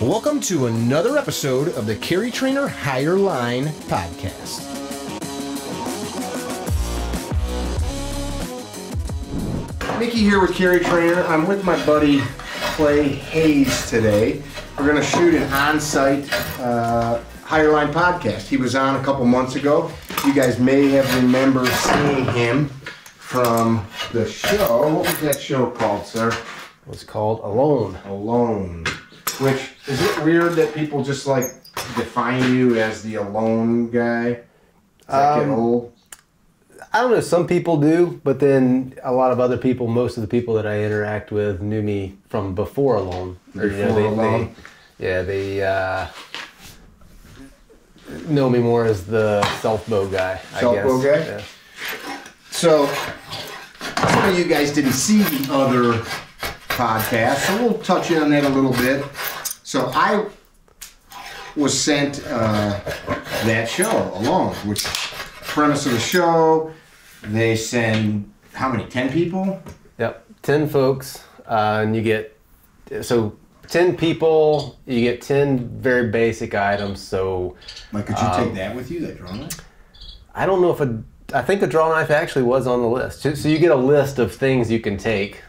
Welcome to another episode of the CarryTrainer Higher Line podcast. Mickey here with CarryTrainer. I'm with my buddy Clay Hayes today. We're going to shoot an on-site Higher Line podcast. He was on a couple months ago. You guys may have remembered seeing him from the show. What was that show called, sir? It was called Alone. Alone. Which, is it weird that people just like define you as the alone guy? Does that get old? I don't know, some people do, but then a lot of other people, most of the people that I interact with knew me from before Alone. Alone? They know me more as the self-bow guy, I guess. Self-bow guy? Yeah. So, some of you guys didn't see the other podcast, so we'll touch on that a little bit. So I was sent that show, Alone, which premise of the show, they send, how many, 10 people? Yep, 10 folks, and you get, so 10 people, you get 10 very basic items, so... Like, could you take that with you, that drawing knife? I don't know if I think a draw knife actually was on the list. So you get a list of things you can take.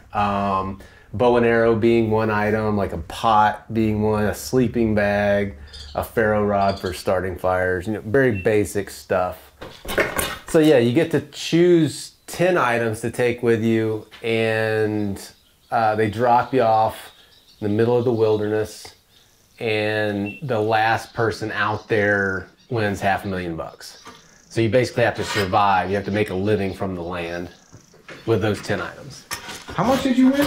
Bow and arrow being one item, like a pot being one, a sleeping bag, a ferro rod for starting fires, you know, very basic stuff. So yeah, you get to choose 10 items to take with you, and they drop you off in the middle of the wilderness, and the last person out there wins $500,000. So you basically have to survive. You have to make a living from the land with those 10 items. How much did you win?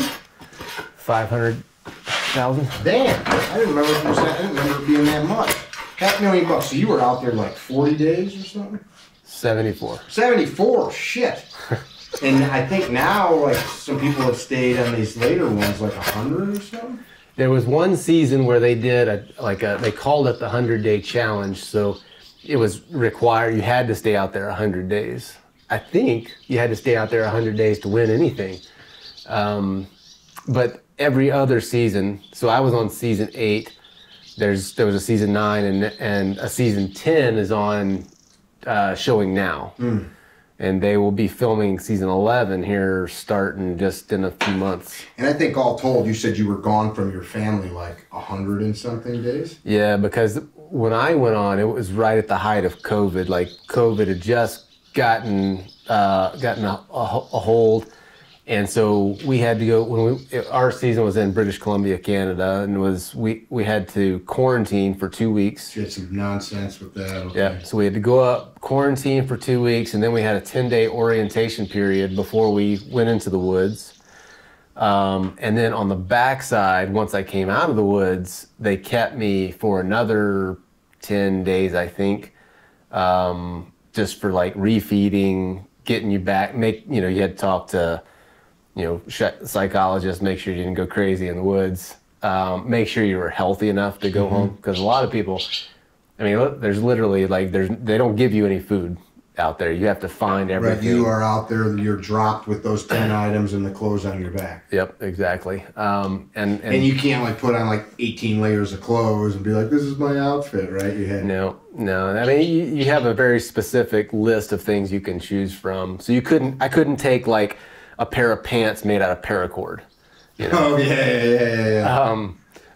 500,000. Damn, I didn't remember it being that much. $500,000. So you were out there like 40 days or something? 74. 74, shit. And I think now, like, some people have stayed on these later ones, like 100 or something? There was one season where they did they called it the 100-day challenge. So it was required, you had to stay out there 100 days. I think you had to stay out there 100 days to win anything. But every other season, so I was on season 8, there was a season 9, and a season 10 is on showing now. And they will be filming season 11 here starting just in a few months. And I think all told, you said you were gone from your family like 100 and something days? Yeah, because when I went on, it was right at the height of COVID. Like, COVID had just gotten a hold. And so we had to go, our season was in British Columbia, Canada, and we had to quarantine for 2 weeks. You had some nonsense with that. Okay. Yeah, so we had to go up, quarantine for 2 weeks, and then we had a 10-day orientation period before we went into the woods. And then on the backside, once I came out of the woods, they kept me for another 10 days, I think, just for like refeeding, getting you back, you had to talk to, psychologists, make sure you didn't go crazy in the woods, make sure you were healthy enough to go home. Because a lot of people, there's literally they don't give you any food out there. You have to find everything. Right, you are out there, you're dropped with those 10 items and the clothes on your back. Yep, exactly. And you can't like put on like 18 layers of clothes and be like, this is my outfit, right? No. You have a very specific list of things you can choose from. So I couldn't take like a pair of pants made out of paracord. Oh yeah.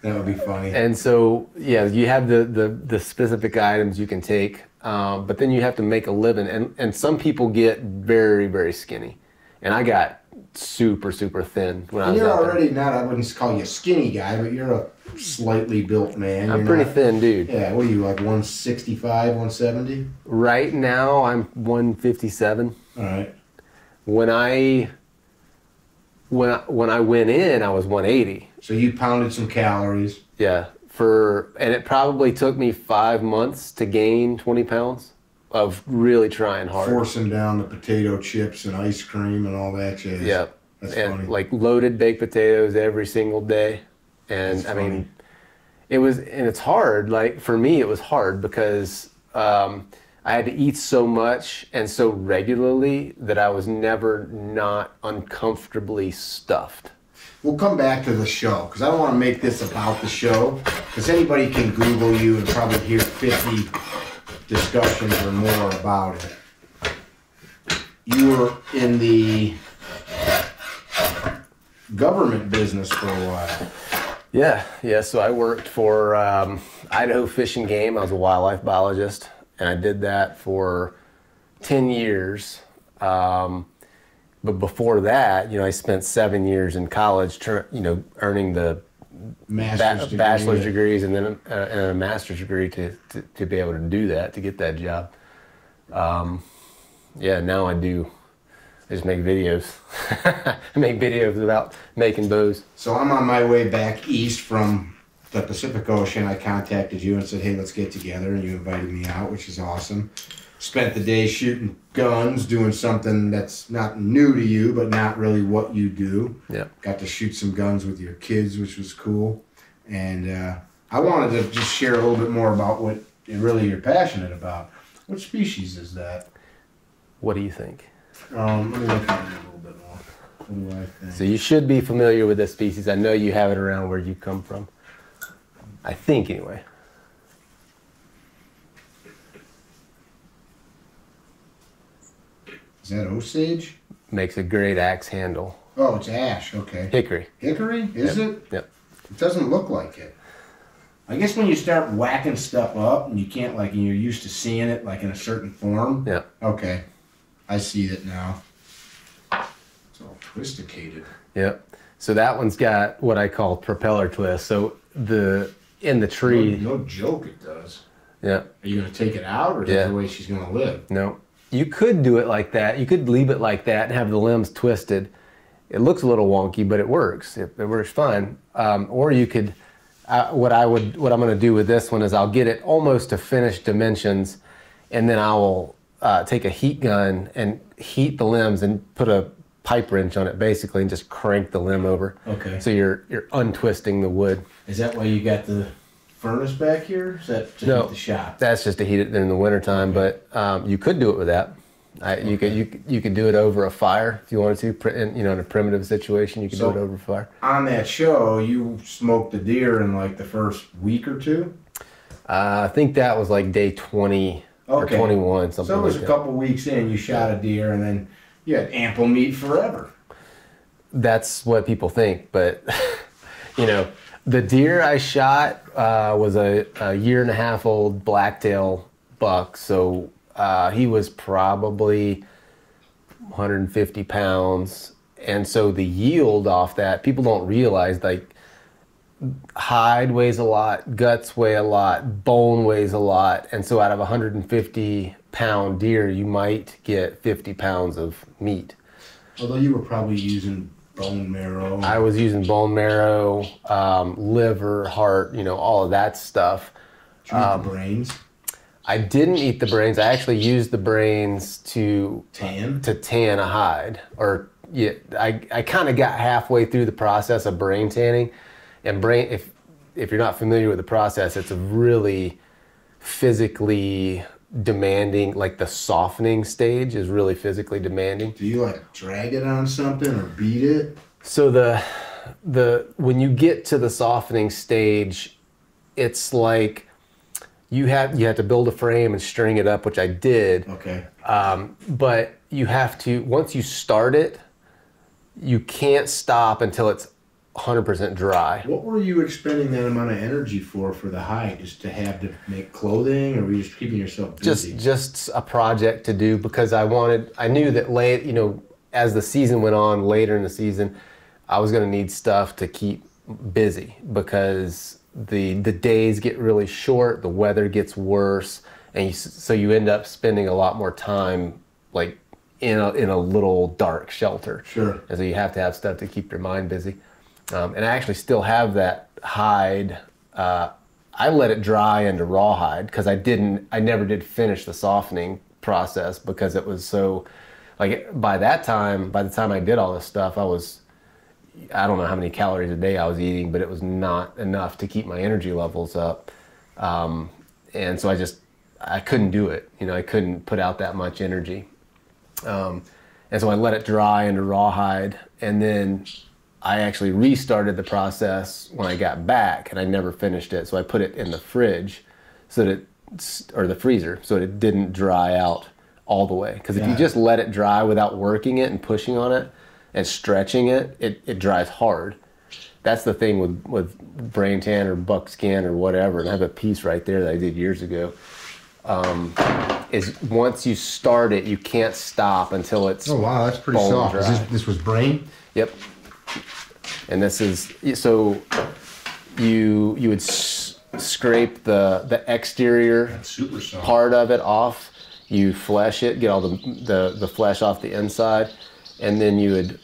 That would be funny. And so yeah, you have the specific items you can take, but then you have to make a living. And some people get very, very skinny, and I got super, super thin when I was you're out already there. I wouldn't call you a skinny guy, but you're a slightly built man. I'm pretty thin dude. Yeah, what are you, like 165, 170? Right now I'm 157. All right. When I went in, I was 180. So you pounded some calories. Yeah, and it probably took me 5 months to gain 20 pounds of really trying hard. Forcing down the potato chips and ice cream and all that jazz. Yeah. That's and funny. Like loaded baked potatoes every single day. And it's hard. Like for me, it was hard because I had to eat so much and so regularly that I was never not uncomfortably stuffed. we'll come back to the show because I don't want to make this about the show because anybody can Google you and probably hear 50 discussions or more about it. You were in the government business for a while. Yeah. So I worked for Idaho Fish and Game. I was a wildlife biologist, and I did that for 10 years. But before that, I spent 7 years in college, earning the bachelor's degrees and then a master's degree to be able to do that, to get that job. Now I just make videos. I make videos about making bows. So I'm on my way back east from the Pacific Ocean. I contacted you and said, hey, let's get together. And you invited me out, which is awesome. Spent the day shooting guns, doing something that's not new to you, but not really what you do. Yeah. Got to shoot some guns with your kids, which was cool. And I wanted to just share a little bit more about what really you're passionate about. What species is that? What do you think? Let me look at it a little bit more. What do I think? So you should be familiar with this species. I know you have it around where you come from. I think, anyway. Is that Osage? Makes a great axe handle. Oh, it's ash. Okay. Hickory. Hickory? Is it? Yep. It doesn't look like it. I guess when you start whacking stuff up and you can't, and you're used to seeing it in a certain form. Yeah. Okay. I see it now. It's all twisticated. Yep. So that one's got what I call propeller twist. So in the tree. No joke, it does. Yeah. Are you going to take it out, or is that the way she's going to live? No. You could do it like that. You could leave it like that and have the limbs twisted. It looks a little wonky, but it works. It works fine. Or you could. What I'm going to do with this one is I'll get it almost to finished dimensions, and then I will take a heat gun and heat the limbs and put a pipe wrench on it basically and just crank the limb over. Okay. So you're untwisting the wood. Is that why you got the furnace back here? Is that to heat the shop? That's just to heat it in the wintertime, but you could do it with that. You could do it over a fire if you wanted to. In a primitive situation, you could do it over a fire. On that show, you smoked the deer in the first week or two? I think that was day 20 or 21, something like that. So it was a couple weeks in, you shot a deer, and then you had ample meat forever. That's what people think, but the deer I shot was a 1.5-year-old blacktail buck, so he was probably 150 pounds, and so the yield off that, people don't realize, hide weighs a lot, guts weigh a lot, bone weighs a lot, and so out of a 150-pound deer, you might get 50 pounds of meat. Although you were probably using bone marrow. I was using bone marrow, liver, heart, all of that stuff. Did you eat the brains? I didn't eat the brains. I actually used the brains to tan a hide. I kind of got halfway through the process of brain tanning. And if you're not familiar with the process, it's a really physically demanding, the softening stage is really physically demanding. Do you drag it on something or beat it? So when you get to the softening stage, it's you have to build a frame and string it up, which I did. Okay. But you have to, once you start it, you can't stop until it's 100% dry. What were you expending that amount of energy for the hide? Just to have to make clothing, or were you just keeping yourself busy? Just a project to do, because I knew that as the season went on, later in the season, I was going to need stuff to keep busy, because the days get really short, the weather gets worse, and so you end up spending a lot more time in a little dark shelter. Sure. And so you have to have stuff to keep your mind busy. And I actually still have that hide. I let it dry into rawhide because I never did finish the softening process, because it was so, by the time I did all this stuff, I don't know how many calories a day I was eating, but it was not enough to keep my energy levels up. And so I couldn't do it. I couldn't put out that much energy. And so I let it dry into rawhide, and then I actually restarted the process when I got back, and I never finished it. So I put it in the fridge, or the freezer, so that it didn't dry out all the way. Because if you just let it dry without working it and pushing on it and stretching it, it dries hard. That's the thing with brain tan or buckskin or whatever. And I have a piece right there that I did years ago. Is once you start it, you can't stop until it's wow, that's pretty soft. This was brain? Yep. And this is, so you would scrape the exterior part of it off. You flesh it, get all the flesh off the inside, and then you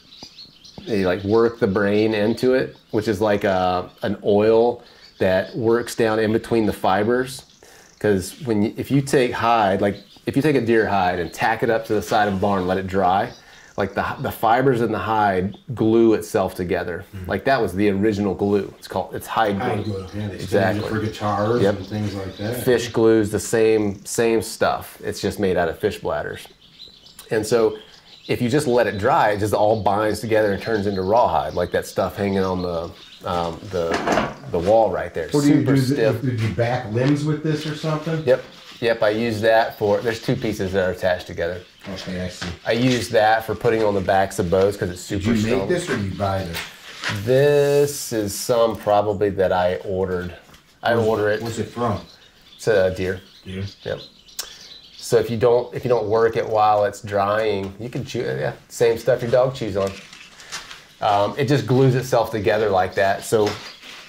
like work the brain into it, which is like an oil that works down in between the fibers. Because if you take hide, like if you take a deer hide and tack it up to the side of a barn and let it dry, like the fibers in the hide glue itself together. Like that was the original glue. It's hide glue. Hide glue. Yeah, they exactly. Use it for guitars and things like that. Fish glue's the same stuff. It's just made out of fish bladders. And so if you just let it dry, it just all binds together and turns into rawhide, like that stuff hanging on the wall right there. What Super stiff. Did you back limbs with this or something? Yep, I use that for, there's two pieces that are attached together. Okay, I see. I use that for putting on the backs of bows because it's super strong. Did you make this or did you buy this? This is some probably that I ordered. Order it. What's it from? It's a deer. Deer? Yep. So if you don't work it while it's drying, you can chew it. Yeah, same stuff your dog chews on. It just glues itself together like that. So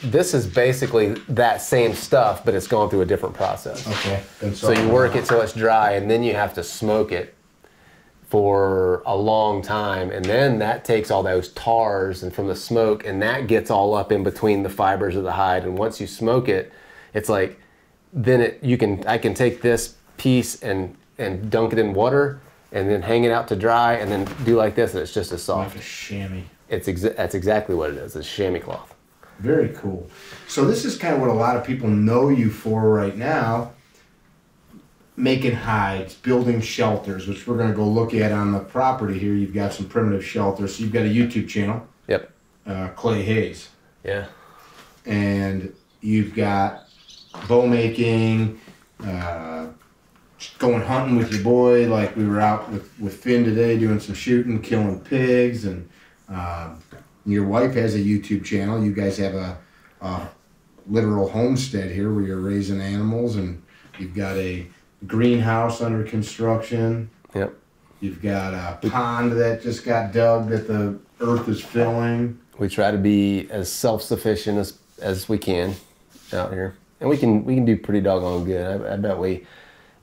this is basically that same stuff, but it's gone through a different process. Okay. So you work it till it's dry, and then you have to smoke it for a long time, and then that takes all those tars and from the smoke, and that gets all up in between the fibers of the hide. And once you smoke it, it's like then I can take this piece and dunk it in water and then hang it out to dry and then do like this, and it's just as soft. Like a chamois. That's exactly what it is. It's chamois cloth. Very cool. So this is kind of what a lot of people know you for right now, making hides, building shelters, which we're going to go look at on the property here. You've got some primitive shelters. So you've got a YouTube channel. Yep. Clay Hayes. Yeah. And you've got bow making, going hunting with your boy, like we were out with Finn today doing some shooting, killing pigs, and your wife has a YouTube channel. You guys have a literal homestead here where you're raising animals, and you've got a greenhouse under construction. Yep. You've got a pond that just got dug that the earth is filling. We try to be as self-sufficient as we can out here, and we can do pretty doggone good. I bet we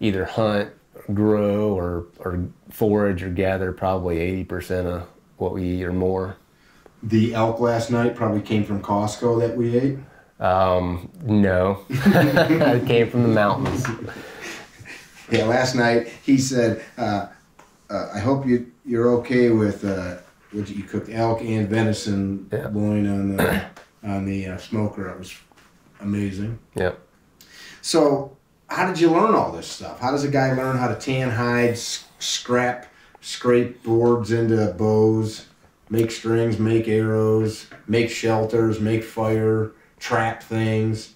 either hunt, grow, or forage or gather probably 80% of what we eat or more. The elk last night probably came from Costco that we ate? No. It came from the mountains. Yeah, last night he said, I hope you're okay with what you cooked elk and venison loin on the smoker. It was amazing. Yep. So how did you learn all this stuff? How does a guy learn how to tan hides, scrape boards into bows, make strings, make arrows, make shelters, make fire, trap things?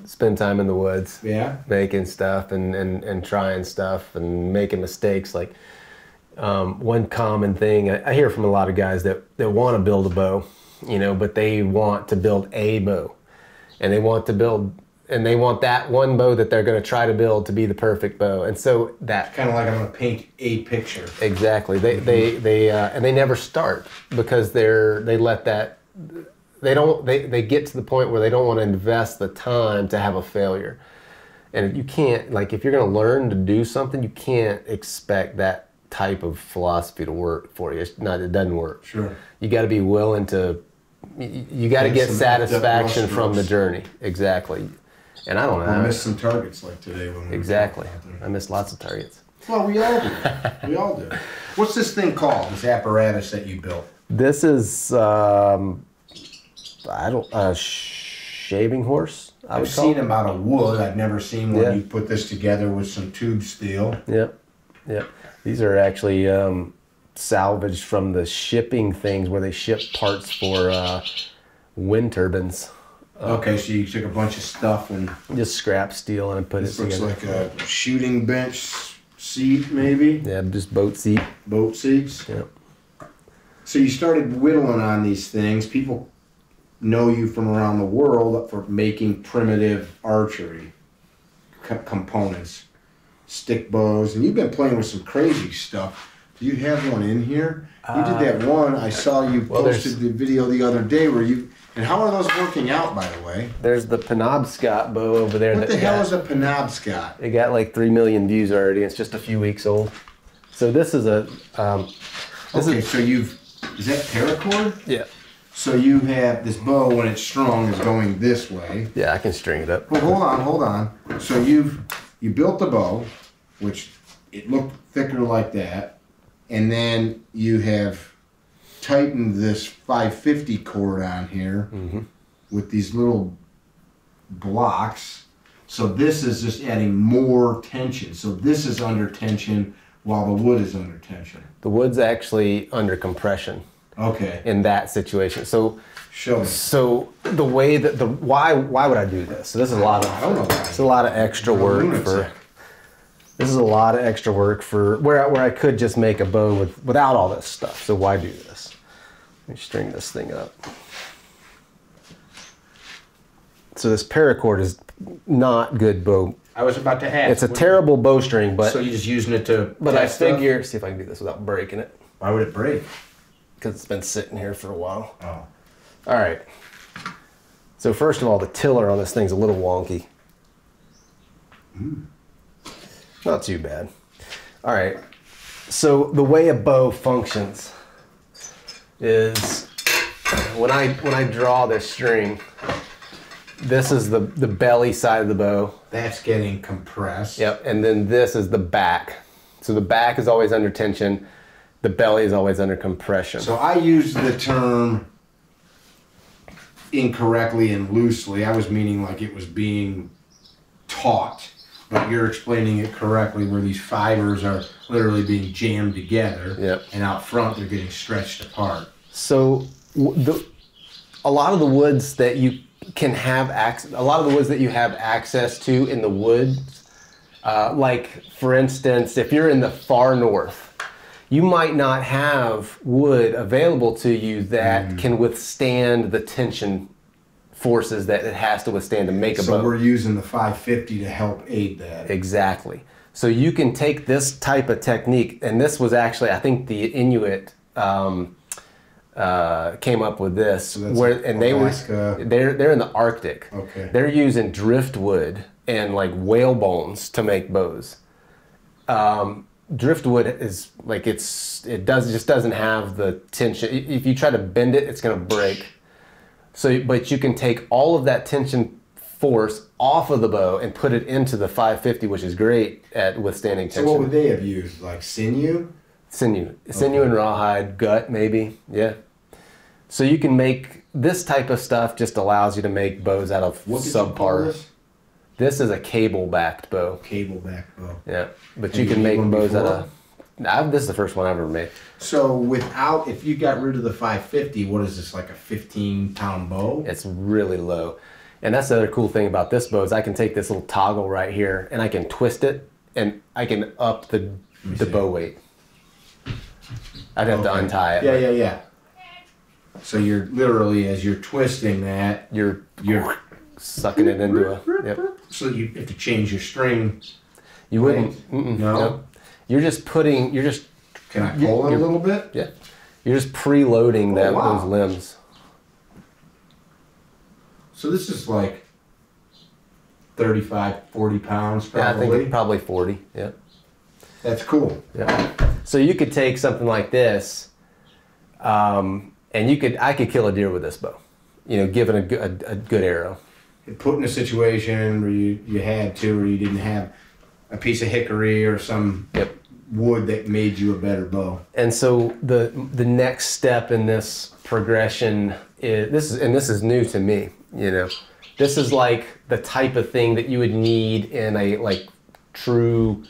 Spend time in the woods. Yeah. Making stuff and trying stuff and making mistakes. Like one common thing I hear from a lot of guys that want to build a bow, but they want to build a bow, and they want that one bow that they're going to try to build to be the perfect bow. And so that kind of like I'm going to paint a picture. Exactly. And they never start because they get to the point where they don't want to invest the time to have a failure. And you can't, like, if you're going to learn to do something, you can't expect that type of philosophy to work for you. It doesn't work. Sure. You got to be willing to, you got to get satisfaction from the journey. Exactly. And I don't know. I missed some targets like today. Exactly. I missed lots of targets. Well, we all do. We all do. What's this thing called, this apparatus that you built? This is, shaving horse. I've seen them out of wood. I've never seen one. You put this together with some tube steel. Yep. These are actually salvaged from the shipping things where they ship parts for wind turbines. Okay, so you took a bunch of stuff and just scrap steel and put it together. This looks like a shooting bench seat, maybe? Yeah, just boat seat. Boat seats? Yep. So you started whittling on these things. People know you from around the world for making primitive archery components, stick bows, and you've been playing with some crazy stuff. Do you have one in here? You did that one. I saw you posted the video the other day where you... And how are those working out, by the way? There's the Penobscot bow over there. What the hell is a Penobscot? It got like 3 million views already. It's just a few weeks old. So this is a... okay, so you've... Is that paracord? Yeah. So you have this bow, when it's strung, is going this way. Yeah, I can string it up. Well, hold on. So you built the bow, which it looked thicker like that, and then you have tightened this 550 cord on here with these little blocks. So this is just adding more tension. So this is under tension while the wood is under tension. The wood's actually under compression. Okay. In that situation. So show me. So the way that why would I do this? So this is a lot of extra work for. This is a lot of extra work for where I could just make a bow without all this stuff. So why do this? Let me string this thing up. So this paracord is not good bow. I was about to ask. It's a terrible bowstring, but so you're just using it to. But I figure, see if I can do this without breaking it. Why would it break? Because it's been sitting here for a while. Oh. All right. So first of all, the tiller on this thing's a little wonky. Not too bad. All right. So the way a bow functions is when I draw this string, this is the belly side of the bow. That's getting compressed. Yep. And then this is the back. So the back is always under tension. The belly is always under compression. So I used the term incorrectly and loosely. I was meaning like it was being taught, but you're explaining it correctly where these fibers are literally being jammed together. Yep. And out front they're getting stretched apart. So a lot of the woods that you can have a lot of the woods that you have access to in the woods, like for instance, if you're in the far north, you might not have wood available to you that can withstand the tension forces that it has to withstand to make a bow. So we're using the 550 to help aid that. Exactly. So you can take this type of technique, and this was actually, I think the Inuit came up with this, so they're in the Arctic. Okay. They're using driftwood and like whale bones to make bows. Driftwood is like it just doesn't have the tension. If you try to bend it, it's going to break. So, but you can take all of that tension force off of the bow and put it into the 550, which is great at withstanding tension. So what would they have used? Like sinew? Sinew and rawhide, gut maybe, yeah. So you can make this type of stuff. Just allows you to make bows out of subpar. This is a cable-backed bow. Cable-backed bow. Yeah, but you can make bows out of... This is the first one I've ever made. So if you got rid of the 550, what is this, like a 15-pound bow? It's really low. And that's the other cool thing about this bow is I can take this little toggle right here and I can twist it and I can up the bow weight. I'd have to untie it. Yeah. So you're literally, as you're twisting that, you're sucking it into a... Yep. So you have to change your string. You wouldn't. No. You're just... Can I pull it a little bit? Yeah. You're just preloading those limbs. So this is like 35, 40 pounds probably? Yeah, I think probably 40, yeah. That's cool. Yeah. So you could take something like this, and I could kill a deer with this bow. You know, given a good arrow. Put in a situation where you had to, or you didn't have a piece of hickory or some wood that made you a better bow. And so the next step in this progression is this is new to me. You know, this is like the type of thing that you would need in a like true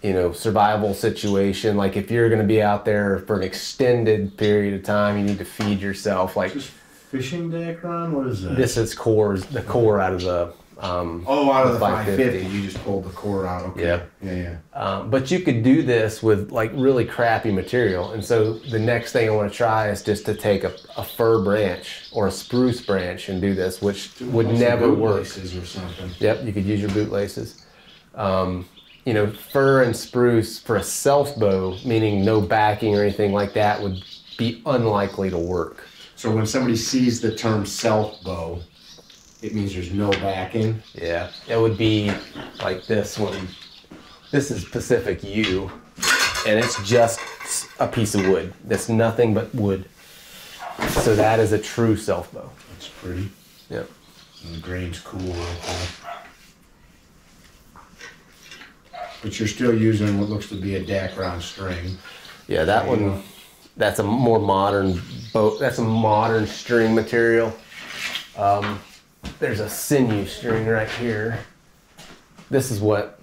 survival situation. Like if you're going to be out there for an extended period of time, you need to feed yourself. Like just fishing Dacron? What is that? This is the core out of the out of the 550. You just pulled the core out. Okay. Yeah. But you could do this with like really crappy material. And so the next thing I want to try is just to take a fir branch or a spruce branch and do this, which would never work. Laces or something. Yep, you could use your boot laces. Fir and spruce for a self bow, meaning no backing or anything like that, would be unlikely to work. So when somebody sees the term self bow, it means there's no backing? Yeah, it would be like this one. This is Pacific U, and it's just a piece of wood. That's nothing but wood. So that is a true self bow. That's pretty. Yep. And the grain's cool right there. But you're still using what looks to be a Dacron string. Yeah, that one, that's a more modern bow. That's a modern string material. There's a sinew string right here. This is what,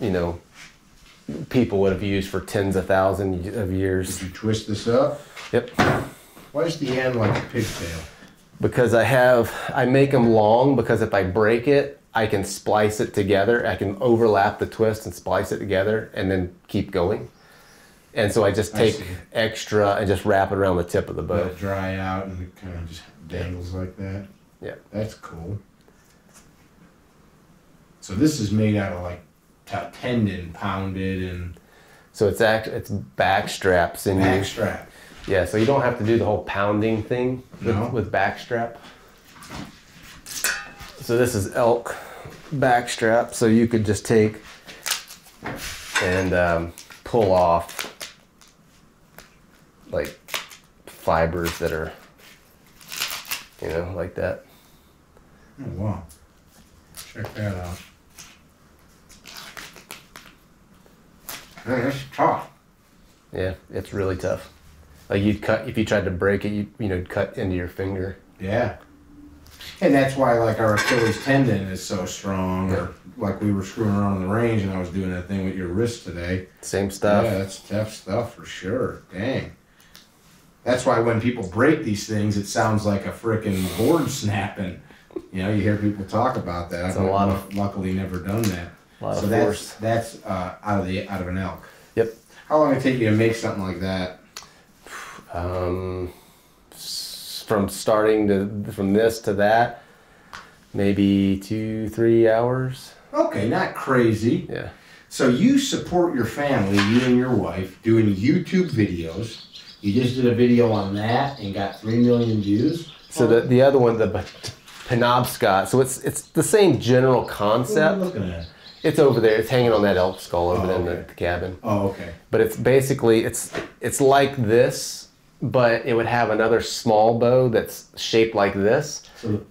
people would have used for tens of thousands of years. Did you twist this up? Yep. Why is the end like a pigtail? Because I make them long, because if I break it, I can splice it together. I can overlap the twist and splice it together and then keep going. And so I just take extra and just wrap it around the tip of the bow. Let it dry out and it kind of just dangles like that. Yeah. That's cool. So this is made out of like tendon pounded and... So it's back straps in back strap. Yeah, so you don't have to do the whole pounding thing with back strap. So this is elk back strap. So you could just take and pull off like fibers that are, like that. Oh, wow. Check that out. Man, that's tough. Yeah, it's really tough. Like you'd cut, if you tried to break it, you'd cut into your finger. Yeah. And that's why like our Achilles tendon is so strong, or like we were screwing around on the range and I was doing that thing with your wrist today. Same stuff. Yeah, that's tough stuff for sure. Dang. That's why when people break these things, it sounds like a frickin' board snapping. You hear people talk about that. I've luckily never done that. A lot of force. That's out of an elk. Yep. How long did it take you to make something like that? From this to that, maybe 2-3 hours. Okay, not crazy. Yeah. So you support your family, you and your wife, doing YouTube videos. You just did a video on that and got 3 million views. So the other one, the Penobscot. So it's the same general concept. What are you looking at? It's over there. It's hanging on that elk skull over there in the cabin. Oh, okay. But it's basically it's like this, but it would have another small bow that's shaped like this,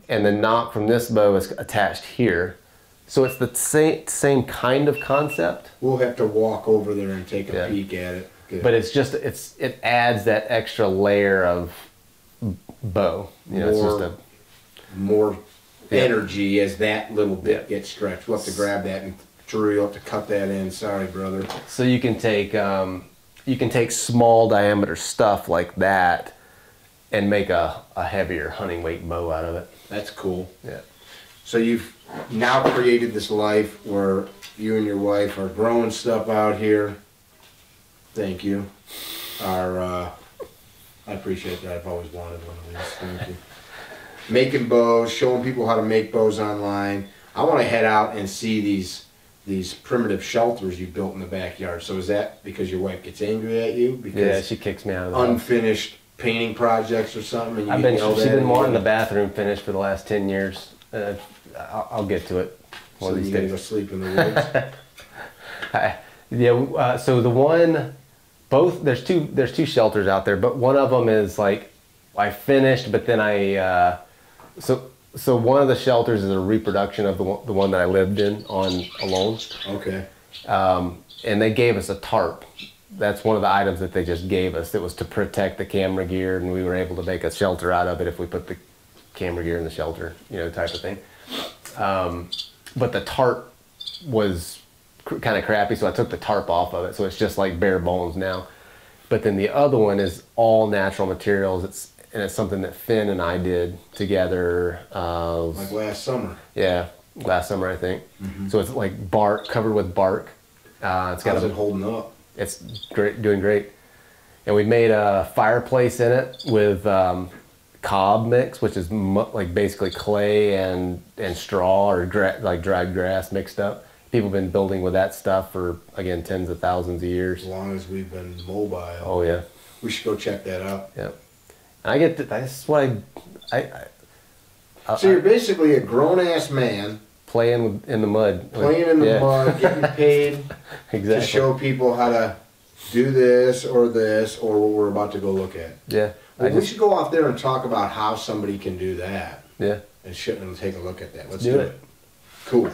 and the knot from this bow is attached here. So it's the same kind of concept. We'll have to walk over there and take a peek at it. Good. But it adds that extra layer of bow. It's just more energy as that little bit gets stretched. We'll have to grab that, and Drew, you'll have to cut that in. Sorry, brother. So you can take small diameter stuff like that and make a heavier hunting weight bow out of it. That's cool. Yeah. So you've now created this life where you and your wife are growing stuff out here. Thank you. I appreciate that. I've always wanted one of these. Thank you. Making bows, showing people how to make bows online. I want to head out and see these primitive shelters you built in the backyard. So is that because your wife gets angry at you? Because she kicks me out of the unfinished painting projects or something? And she's been wanting the bathroom finished for the last 10 years. I'll get to it one of these days. Go sleep in the woods? So the one, there's two shelters out there, but one of them is like I finished, but then so one of the shelters is a reproduction of the one that I lived in on alone. Okay. And they gave us a tarp. That's one of the items that they just gave us. It was to protect the camera gear, and we were able to make a shelter out of it if we put the camera gear in the shelter, type of thing. But the tarp was kind of crappy, so I took the tarp off of it, so it's just like bare bones now. But then the other one is all natural materials. It's something that Finn and I did together. Like last summer. Yeah, last summer I think. So it's like bark, covered with bark. How's it holding up? It's great, doing great. And we made a fireplace in it with cob mix, which is like basically clay and straw or like dried grass mixed up. People have been building with that stuff for, again, tens of thousands of years. As long as we've been mobile. Oh yeah. We should go check that out. Yeah. And I get that's what so you're basically a grown-ass man playing in the mud. Playing in the mud, getting paid exactly. to show people how to do this or what we're about to go look at. Yeah. Well, we should go off there and talk about how somebody can do that. Yeah. And take a look at that. Let's do it. Cool.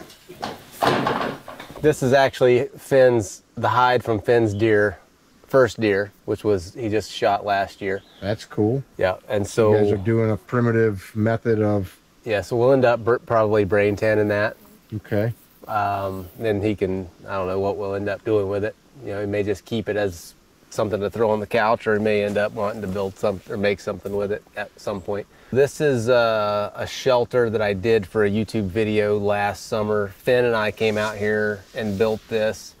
This is actually the hide from Finn's first deer, which he just shot last year. That's cool. Yeah, and so you guys are doing a primitive method of. Yeah, so we'll end up probably brain tanning that. Okay. Then he can, I don't know what we'll end up doing with it. You know, he may just keep it as something to throw on the couch, or he may end up wanting to build something or make something with it at some point. This is a shelter that I did for a YouTube video last summer. Finn and I came out here and built this.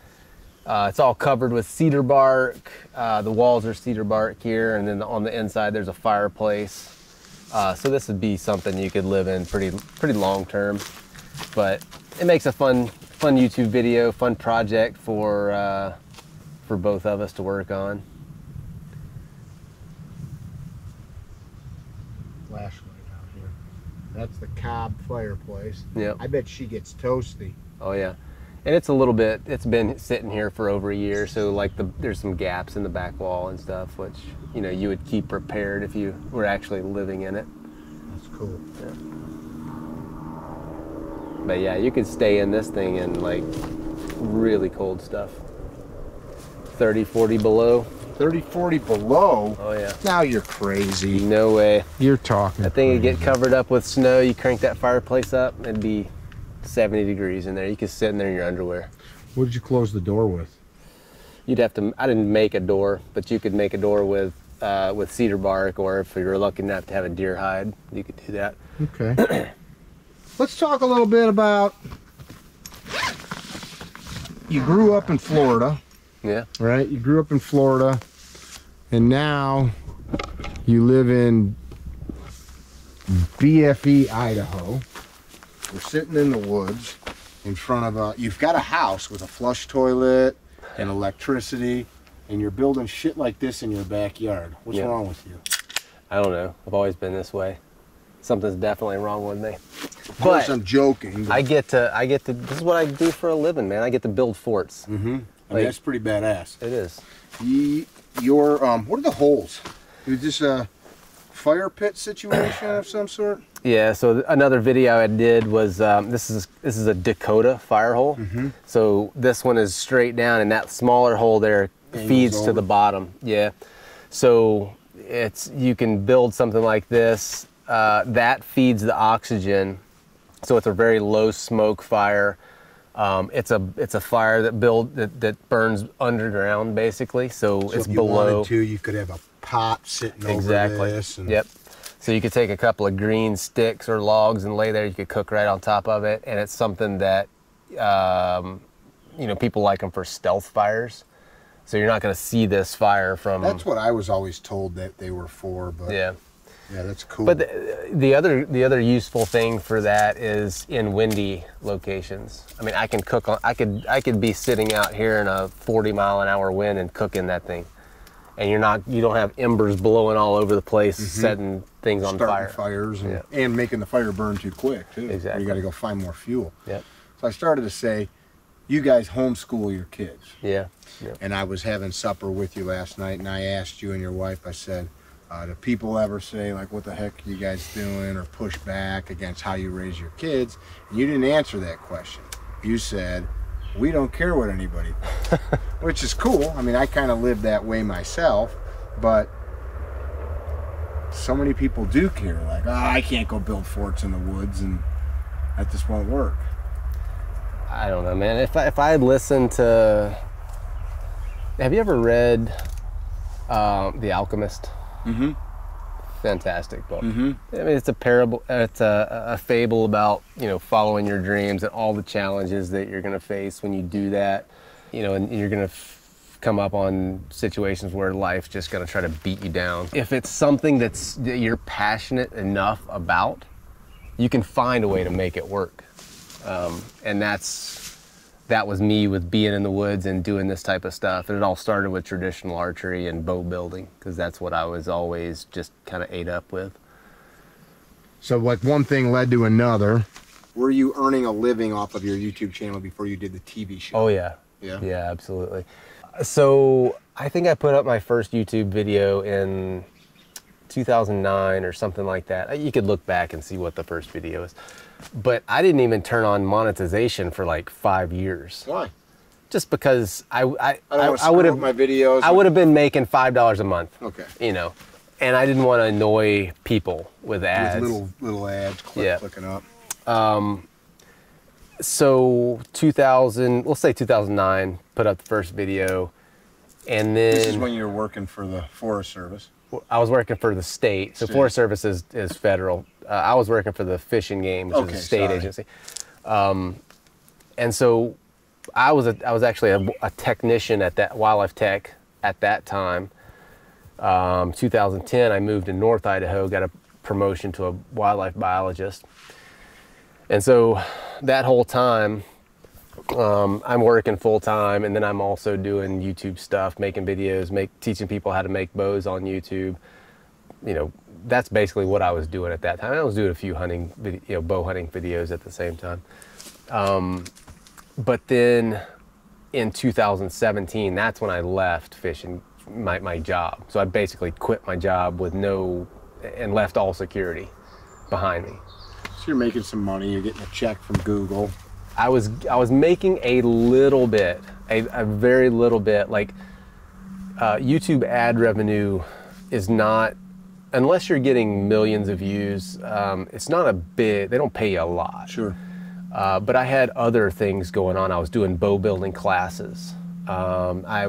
It's all covered with cedar bark. The walls are cedar bark here, and then on the inside there's a fireplace. So this would be something you could live in pretty long term. But it makes a fun YouTube video, fun project for both of us to work on. Flashlight out here. That's the cob fireplace. Yeah. I bet she gets toasty. Oh yeah. And it's been sitting here for over a year, so like there's some gaps in the back wall and stuff, which, you know, you would keep prepared if you were actually living in it. That's cool. Yeah. But yeah, you could stay in this thing in like really cold stuff. 30, 40 below. 30, 40 below? Oh yeah. Now you're crazy. No way. You're talking That thing would crazy. get covered up with snow. You crank that fireplace up, it'd be 70 degrees in there. You could sit in there in your underwear. What did you close the door with? You'd have to, I didn't make a door, but you could make a door with cedar bark, or if you were lucky enough to have a deer hide, you could do that. Okay. Let's talk a little bit about, you grew up in Florida. Yeah. Right? You grew up in Florida, and now you live in BFE, Idaho. We're sitting in the woods in front of you've got a house with a flush toilet and electricity, and you're building shit like this in your backyard. What's wrong with you? I don't know. I've always been this way. Something's definitely wrong with me. Of course, I'm joking. But I get to, this is what I do for a living, man. I get to build forts. Mm-hmm. I mean, that's pretty badass. It is. Your, what are the holes? Is this a fire pit situation of some sort? Yeah, so another video I did was, this is a Dakota fire hole. Mm-hmm. So this one is straight down, and that smaller hole there feeds to the bottom. Yeah. So you can build something like this. That feeds the oxygen. So it's a very low smoke fire. It's a fire that burns underground, basically. So it's if you below. wanted to, you could have a pot sitting over this. And Yep. So you could take a couple of green sticks or logs and lay there. You could cook right on top of it, and it's something that you know, people like them for stealth fires. So you're not going to see this fire from. That's what I was always told that they were for. But yeah. Yeah, that's cool. But the other useful thing for that is in windy locations. I mean, I can cook on. I could be sitting out here in a 40-mile-an-hour wind and cooking that thing, and you don't have embers blowing all over the place, setting things on fire. Fires and making the fire burn too quick too. Exactly. You got to go find more fuel. Yep. So I started to say, you guys homeschool your kids. Yeah. Yep. And I was having supper with you last night, and I asked you and your wife. I said, do people ever say, like, what the heck are you guys doing, or push back against how you raise your kids? And you didn't answer that question. You said, we don't care what anybody thinks, which is cool. I mean, I kind of live that way myself, but so many people do care. Like, oh, I can't go build forts in the woods, and that just won't work. I don't know, man. If I had listened to, have you ever read The Alchemist? Mm-hmm. Fantastic book. Mm-hmm. I mean, it's a parable. It's a fable about, you know, following your dreams and all the challenges that you're going to face when you do that. You know, and you're going to come up on situations where life's just going to try to beat you down. If it's something that you're passionate enough about, you can find a way to make it work. And that was me with being in the woods and doing this type of stuff. And it all started with traditional archery and bow building, because that's what I was always just kind of ate up with. So like one thing led to another. Were you earning a living off of your YouTube channel before you did the TV show? Oh yeah. Yeah? Yeah, absolutely. So I think I put up my first YouTube video in 2009 or something like that. You could look back and see what the first video is. But I didn't even turn on monetization for like 5 years. Why? Just because I would have my videos. I would have been making $5 a month. Okay. You know, and I didn't want to annoy people with ads. With little ads clicking up. So 2000, let's say 2009, put up the first video, and then This is when you were working for the Forest Service. I was working for the state. So Forest Service is federal. I was working for the Fish and Game, which is a state agency. And so I was actually a technician at that Wildlife Tech at that time. 2010, I moved to North Idaho, got a promotion to a wildlife biologist. And so that whole time, I'm working full time, and then I'm also doing YouTube stuff, making videos, teaching people how to make bows on YouTube. You know, that's basically what I was doing at that time. I was doing a few bow hunting videos at the same time. But then in 2017, that's when I left fishing my job. So I basically quit my job and left all security behind me. So you're making some money. You're getting a check from Google. I was making a little bit, a very little bit. Like YouTube ad revenue is not, unless you're getting millions of views, it's not a big, they don't pay you a lot. Sure. But I had other things going on. I was doing bow building classes. I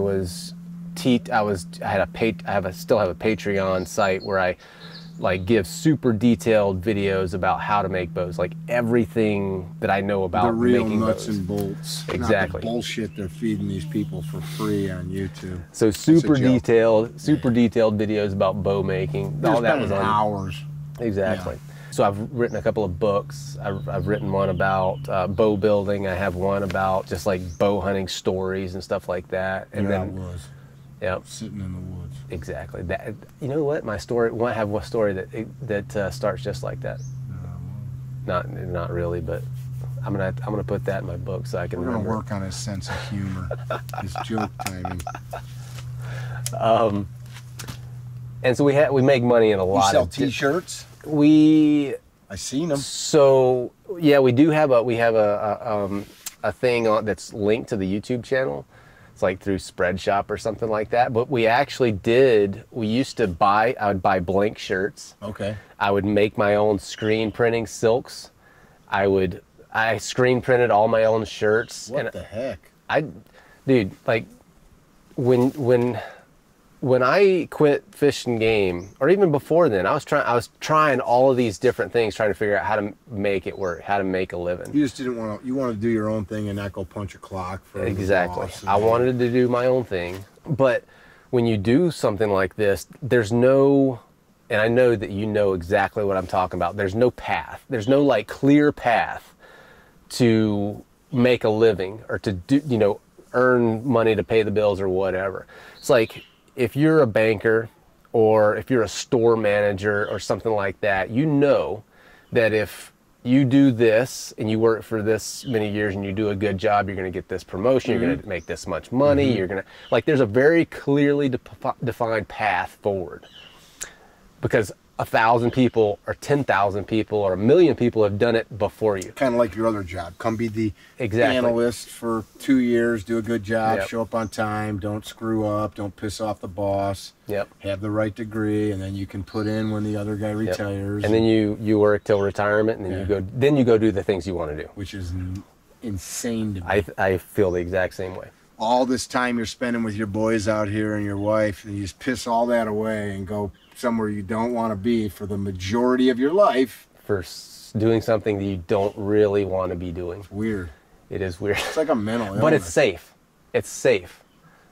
still have a Patreon site where I give super detailed videos about how to make bows, like everything that I know about making bows. The real nuts and bolts. Exactly. Not the bullshit they're feeding these people for free on YouTube. So super detailed videos about bow making. All that was on hours. Exactly. Yeah. So I've written a couple of books. I've written one about bow building. I have one about just like bow hunting stories and stuff like that. And Yep. Sitting in the woods. Exactly. That, you know what? My story. I have a story that starts just like that. Not really, but I'm gonna put that in my book so I can. We're gonna work on his sense of humor, his joke timing. And so we make money in a lot. You sell T-shirts. I seen them. So yeah, we have a thing that's linked to the YouTube channel. It's like through Spreadshop or something like that. But we used to I would buy blank shirts. Okay. I would make my own screen printing silks. I screen printed all my own shirts. What the heck? Dude, like when I quit Fish and Game, or even before then, I was trying all of these different things, trying to figure out how to make it work, how to make a living. You just didn't want to. You wanted to do your own thing and not go punch a clock for exactly. I wanted to do my own thing, but when you do something like this, there's no, and I know that you know exactly what I'm talking about. There's no path. There's no like clear path to make a living or to do, earn money to pay the bills or whatever. It's like, if you're a banker or if you're a store manager or something like that, you know that if you do this and you work for this many years and you do a good job, you're going to get this promotion, you're going to make this much money, you're going to, there's a very clearly defined path forward. Because 1,000 people or 10,000 people or 1,000,000 people have done it before you. Kind of like your other job. Come be the analyst for 2 years, do a good job, show up on time, don't screw up, don't piss off the boss, have the right degree, and then you can put in when the other guy retires. And then you work till retirement, and then you go do the things you want to do. Which is insane to me. I feel the exact same way. All this time you're spending with your boys out here and your wife, and you just piss all that away and go somewhere you don't want to be for the majority of your life. For doing something that you don't really want to be doing. It's weird. It is weird. It's like a mental illness. But it's safe. It's safe.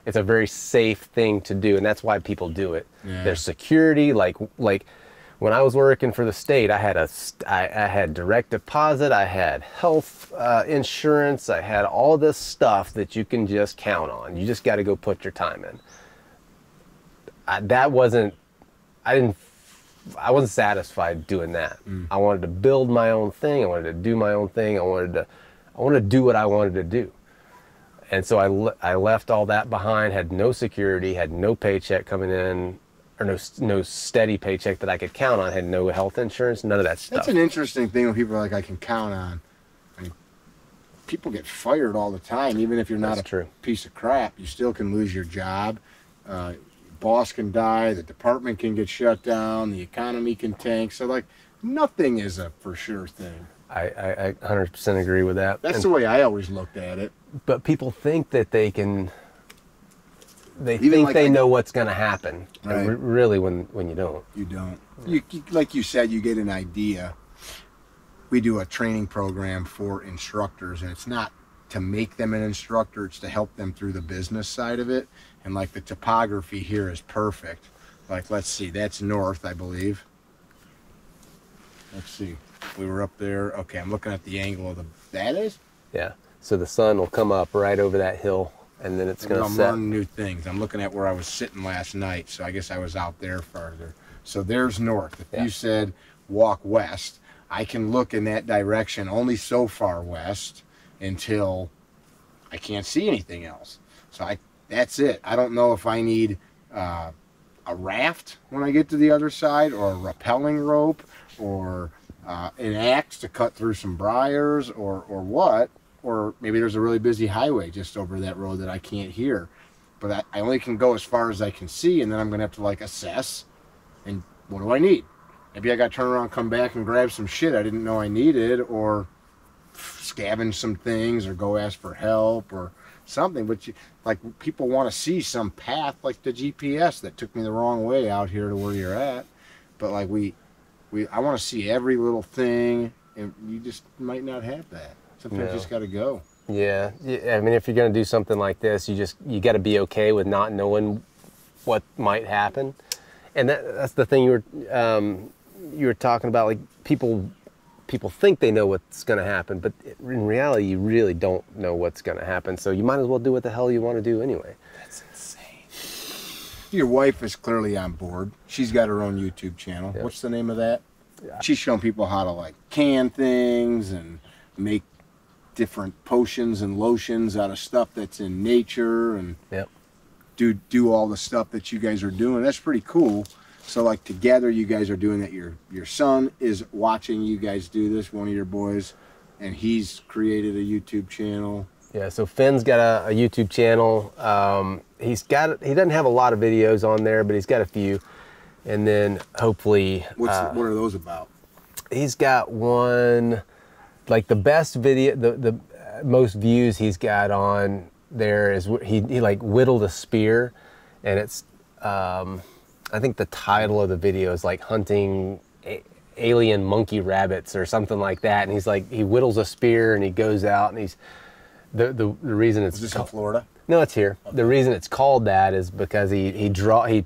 It's a very safe thing to do, and that's why people do it. Yeah. There's security. Like when I was working for the state, I had direct deposit, I had health insurance, I had all this stuff that you can just count on. You just got to go put your time in. I wasn't satisfied doing that. I wanted to build my own thing. I wanted to do my own thing. I wanted to do what I wanted to do. And so I left all that behind, had no security, had no paycheck coming in, or no steady paycheck that I could count on, had no health insurance, none of that stuff. That's an interesting thing when people are like, I can count on. I mean, people get fired all the time, even if you're not a piece of crap. You still can lose your job. Your boss can die. The department can get shut down. The economy can tank. So, like, nothing is a for sure thing. I 100% agree with that. That's the way I always looked at it. But people think that they can... They think they know what's going to happen, right. And really when you don't. You don't. You, like you said, you get an idea. We do a training program for instructors, and it's not to make them an instructor, it's to help them through the business side of it. And like the topography here is perfect. Like, let's see, that's north, I believe. Let's see. We were up there. Okay, I'm looking at the angle of that is? Yeah. So the sun will come up right over that hill, and then it's going to set. I'm learning new things. I'm looking at where I was sitting last night, so I guess I was out there farther. So there's north. If you said walk west, I can look in that direction only so far west until I can't see anything else. So that's it. I don't know if I need a raft when I get to the other side, or a rappelling rope, or an axe to cut through some briars, or what. Or maybe there's a really busy highway just over that road that I can't hear. But I only can go as far as I can see, and then I'm going to have to, like, assess, and what do I need? Maybe I got to turn around, come back, and grab some shit I didn't know I needed, or scavenge some things, or go ask for help, or something. But like, people want to see some path, like the GPS that took me the wrong way out here to where you're at. But like I want to see every little thing, and you just might not have that. Sometimes you just got to go. Yeah. I mean, if you're going to do something like this, you got to be okay with not knowing what might happen. And that's the thing you were talking about. Like, people think they know what's going to happen, but in reality, you really don't know what's going to happen. So you might as well do what the hell you want to do anyway. That's insane. Your wife is clearly on board. She's got her own YouTube channel. Yep. What's the name of that? Yeah. She's showing people how to, like, can things and make different potions and lotions out of stuff that's in nature, and do all the stuff that you guys are doing. That's pretty cool. So, like, together you guys are doing that. Your son is watching you guys do this, one of your boys, and he's created a YouTube channel. Yeah, so Finn's got a YouTube channel. He doesn't have a lot of videos on there, but he's got a few. And then hopefully... what are those about? He's got one... Like, the best video, the most views he's got on there is he like whittled a spear, and it's I think the title of the video is like hunting alien monkey rabbits or something like that. And he's like, he whittles a spear and he goes out, and he's the reason it's... Is this in Florida? No, it's here. Okay. The reason it's called that is because he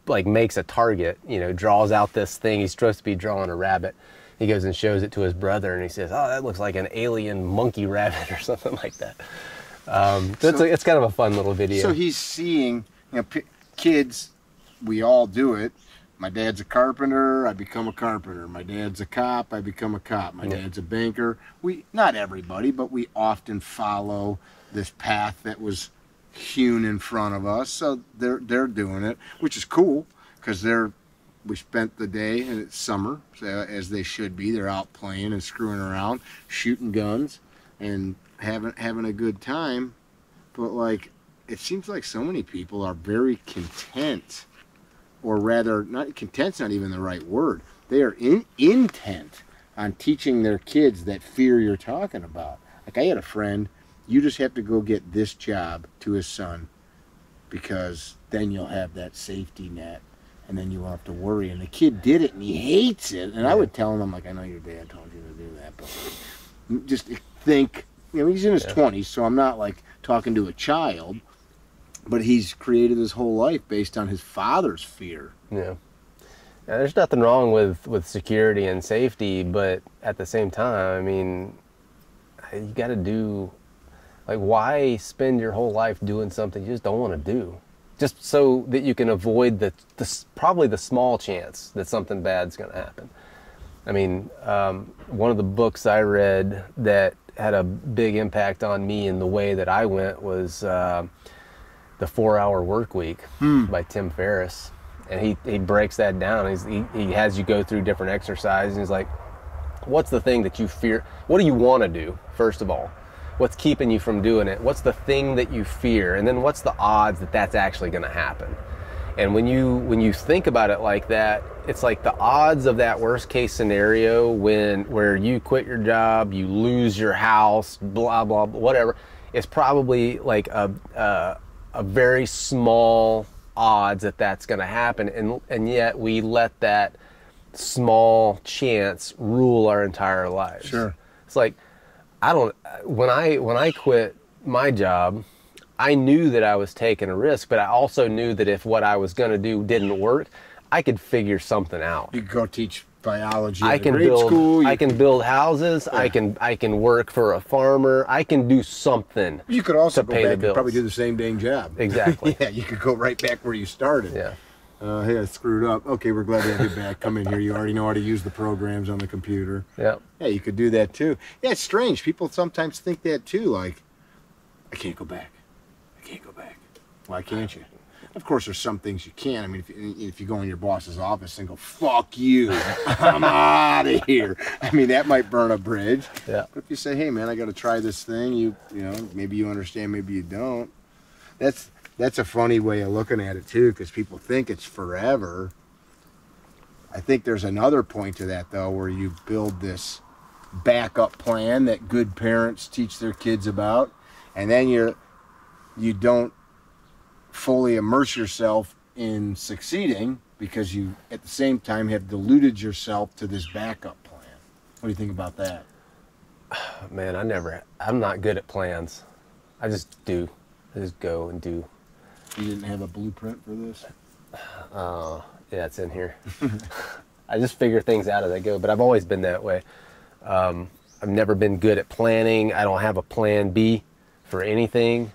like makes a target, draws out this thing. He's supposed to be drawing a rabbit. He goes and shows it to his brother, and he says, "Oh, that looks like an alien monkey rabbit," or something like that. So it's kind of a fun little video. So he's seeing, kids, we all do it. My dad's a carpenter, I become a carpenter. My dad's a cop, I become a cop. My dad's a banker. Not everybody, but we often follow this path that was hewn in front of us. So they're doing it, which is cool, because we spent the day, and it's summer, so as they should be. They're out playing and screwing around, shooting guns, and having a good time. But, like, it seems like so many people are very content, or rather, not content's not even the right word. They are intent on teaching their kids that fear you're talking about. Like, I had a friend you just have to go get this job to his son, because then you'll have that safety net, and then you won't have to worry. And the kid did it, and he hates it. And I would tell him, I'm like, I know your dad told you to do that, but just think, you know, he's in his 20s, so I'm not like talking to a child, but he's created his whole life based on his father's fear. Yeah. Now, there's nothing wrong with security and safety, but at the same time, I mean, you got to do, like, why spend your whole life doing something you just don't want to do? Just so that you can avoid probably the small chance that something bad's going to happen. I mean, one of the books I read that had a big impact on me in the way that I went was The 4-Hour Workweek by Tim Ferriss. And he breaks that down. He has you go through different exercises. And he's like, what's the thing that you fear? What do you want to do, first of all? What's keeping you from doing it? What's the thing that you fear? And then what's the odds that that's actually going to happen? And when you think about it like that, it's like the odds of that worst case scenario where you quit your job, you lose your house, blah, blah, blah, whatever, it's probably like a very small odds that that's going to happen, and yet we let that small chance rule our entire lives. Sure. It's like, when I quit my job, I knew that I was taking a risk, but I also knew that if what I was going to do didn't work, I could figure something out. You could go teach biology I at can a grade school. I can build houses. Yeah. I can work for a farmer. I can do something. You could also go pay back the bills. and probably do the same dang job. Exactly. Yeah, you could go right back where you started. Yeah. Hey, I screwed up. Okay, we're glad to have you back. Come in here. You already know how to use the programs on the computer. Yeah. Yeah, you could do that too. Yeah, it's strange. People sometimes think that too. Like, I can't go back. I can't go back. Why can't you? Of course, there's some things you can. I mean, if you go in your boss's office and go, fuck you, I'm out of here. I mean, that might burn a bridge. Yeah. But if you say, hey, man, I got to try this thing, you know, maybe you understand, maybe you don't. That's a funny way of looking at it, too, because people think it's forever. I think there's another point to that, though, where you build this backup plan that good parents teach their kids about, and then you don't fully immerse yourself in succeeding because you at the same time have deluded yourself to this backup plan. What do you think about that? Man, I'm not good at plans. I just do. I just go and do. You didn't have a blueprint for this? Yeah, it's in here. I just figure things out as I go, but I've always been that way. I've never been good at planning. I don't have a plan B for anything.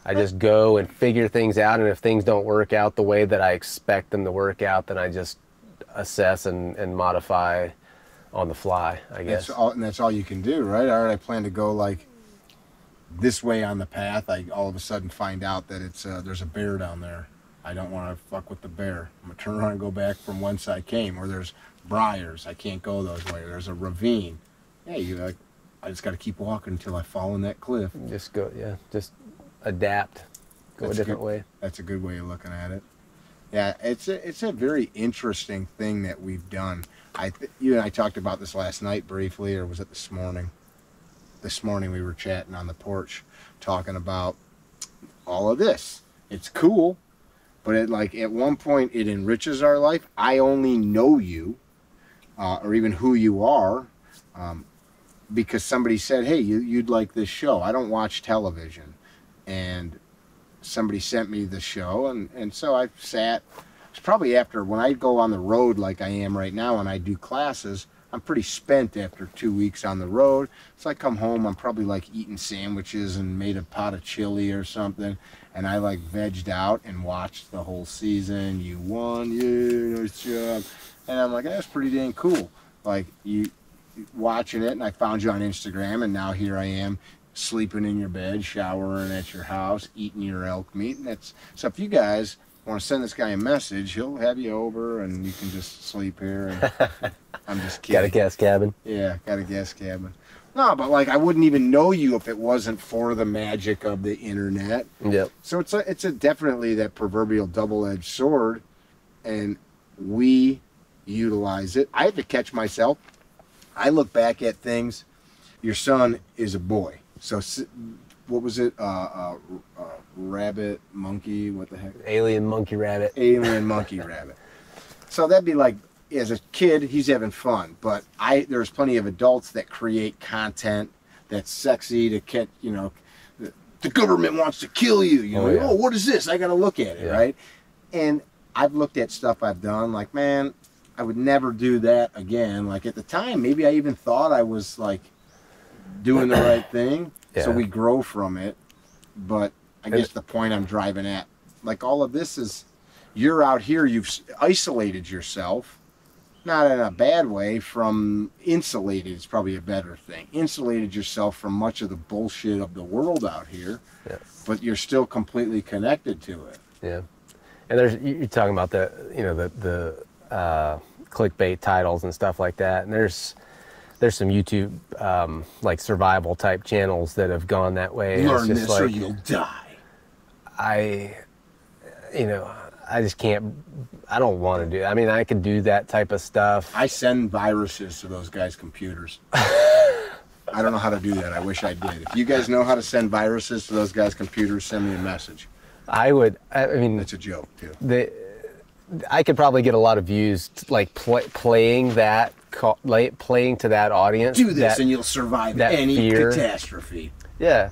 I just go and figure things out, and if things don't work out the way that I expect them to work out, then I just assess and modify on the fly, I guess. That's all you can do, right? All right, I plan to go like this way on the path. I all of a sudden find out that it's there's a bear down there. I don't want to fuck with the bear. I'm gonna turn around and go back from whence I came. Or there's briars. I can't go those way. There's a ravine. Yeah, I just got to keep walking until I fall in that cliff. Just go, yeah. Just adapt. Go a different way. That's a good way of looking at it. Yeah, it's a very interesting thing that we've done. You and I talked about this last night briefly, or was it this morning? This morning we were chatting on the porch, talking about all of this. It's cool, but at one point it enriches our life. I only know you, or even who you are, because somebody said, hey, you'd like this show. I don't watch television. And somebody sent me the show, and so I sat. It's probably after, when I go on the road like I am right now and I do classes, I'm pretty spent after 2 weeks on the road. So I come home, I'm probably like eating sandwiches and made a pot of chili or something, and I like vegged out and watched the whole season. You won, yeah, nice job. And I'm like, that's pretty dang cool. Like, you watching it, and I found you on Instagram, and now here I am, sleeping in your bed, showering at your house, eating your elk meat. And so if you guys want to send this guy a message, he'll have you over and you can just sleep here. And I'm just kidding. Got a guest cabin? Yeah, got a guest cabin. No, but like, I wouldn't even know you if it wasn't for the magic of the internet. Yep. So it's a definitely that proverbial double-edged sword, and we utilize it. I have to catch myself. I look back at things. Your son is a boy. So what was it? Rabbit, monkey, what the heck? Alien monkey rabbit. Alien monkey rabbit. So that'd be like, as a kid, he's having fun. But there's plenty of adults that create content that's sexy to catch, you know, the government wants to kill you. You know, oh, what is this? I got to look at it, right? And I've looked at stuff I've done, like, man, I would never do that again. Like, at the time, maybe I even thought I was, like, doing the right thing. So we grow from it. But I guess the point I'm driving at, like, all of this is, you're out here, you've isolated yourself, not in a bad way, from insulated is probably a better thing. Insulated yourself from much of the bullshit of the world out here, but you're still completely connected to it. Yeah. And you're talking about the, you know, the clickbait titles and stuff like that. And there's some YouTube like survival type channels that have gone that way. Learn this or you'll die. You know, I just can't. I don't want to do it. I mean, I could do that type of stuff. I send viruses to those guys' computers. I don't know how to do that. I wish I did. If you guys know how to send viruses to those guys' computers, send me a message. I mean, it's a joke too. I could probably get a lot of views, like playing to that audience. Do this and you'll survive any catastrophe. Yeah,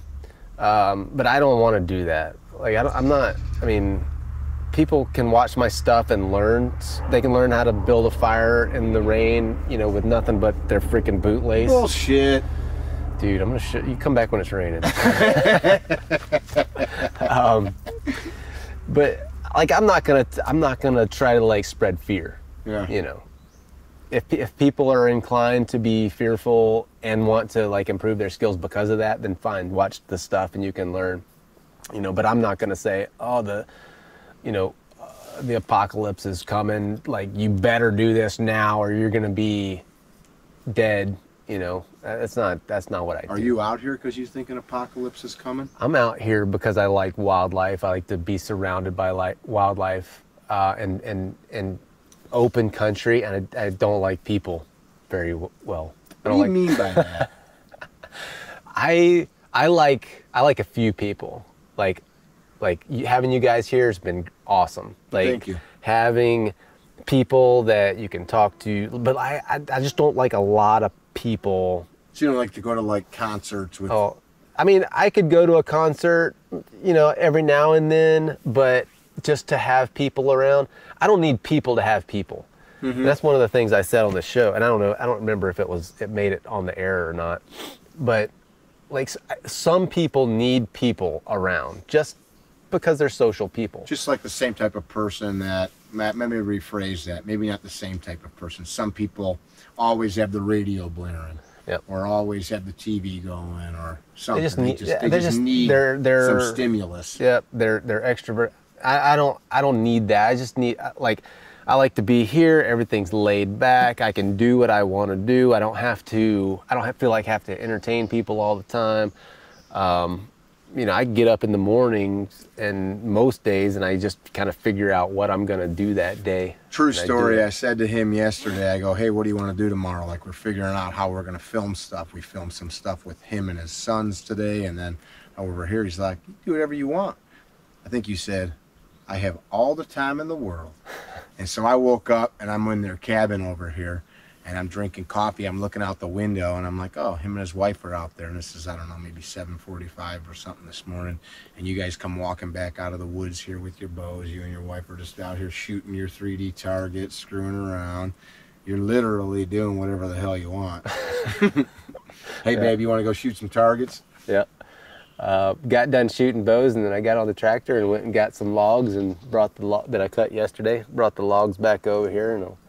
but I don't want to do that. Like I'm not. I mean, people can watch my stuff and learn. They can learn how to build a fire in the rain, you know, with nothing but their freaking bootlace. Bullshit. Dude, I'm gonna you come back when it's raining. But like, I'm not gonna try to like spread fear. Yeah. You know, if people are inclined to be fearful and want to like improve their skills because of that, then fine, watch the stuff and you can learn. You know, but I'm not gonna say, oh, the apocalypse is coming. Like, you better do this now or you're gonna be dead. You know, that's not what I do. Are you out here because you think an apocalypse is coming? I'm out here because I like wildlife. I like to be surrounded by wildlife and open country, and I don't like people very well. What do you mean by that? I like a few people. Like having you guys here has been awesome. Like, thank you. Having people that you can talk to, but I just don't like a lot of people. So you don't like to go to like concerts with? Oh, I mean, I could go to a concert, you know, every now and then, but just to have people around, I don't need people to have people. Mm-hmm. And that's one of the things I said on the show, and I don't remember if it made it on the air or not, but like, some people need people around just because they're social people. Just like the same type of person that, let me rephrase that, maybe not the same type of person. Some people always have the radio blaring, or always have the TV going, or something. They just need some stimulus. Yep, they're extrovert. I don't need that. I just need, like, I like to be here. Everything's laid back. I can do what I want to do. I don't feel like I have to entertain people all the time. You know, I get up in the mornings and most days, and I just kind of figure out what I'm going to do that day. True story. I said to him yesterday, I go, hey, what do you want to do tomorrow? Like, we're figuring out how we're going to film stuff. We filmed some stuff with him and his sons today, and then over here, he's like, do whatever you want. I think you said, I have all the time in the world. And so I woke up, and I'm in their cabin over here, and I'm drinking coffee. I'm looking out the window, and I'm like, oh, him and his wife are out there. And this is, I don't know, maybe 7:45 or something this morning. And you guys come walking back out of the woods here with your bows. You and your wife are just out here shooting your 3D targets, screwing around. You're literally doing whatever the hell you want. Hey, babe, you want to go shoot some targets? Yeah. Got done shooting bows, and then I got on the tractor and went and got some logs and brought that I cut yesterday. Brought the logs back over here, and I'll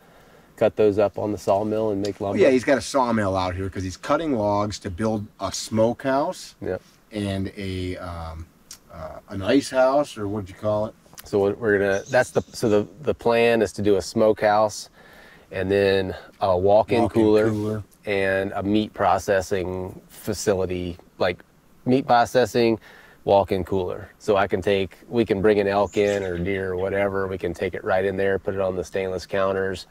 cut those up on the sawmill and make lumber. Oh, yeah, he's got a sawmill out here because he's cutting logs to build a smokehouse. Yep. And an ice house, or what'd you call it? So we're gonna. The plan is to do a smokehouse, and then a walk-in cooler and a meat processing facility, like meat processing, walk-in cooler. So we can bring an elk in or deer or whatever. We can take it right in there, put it on the stainless counters.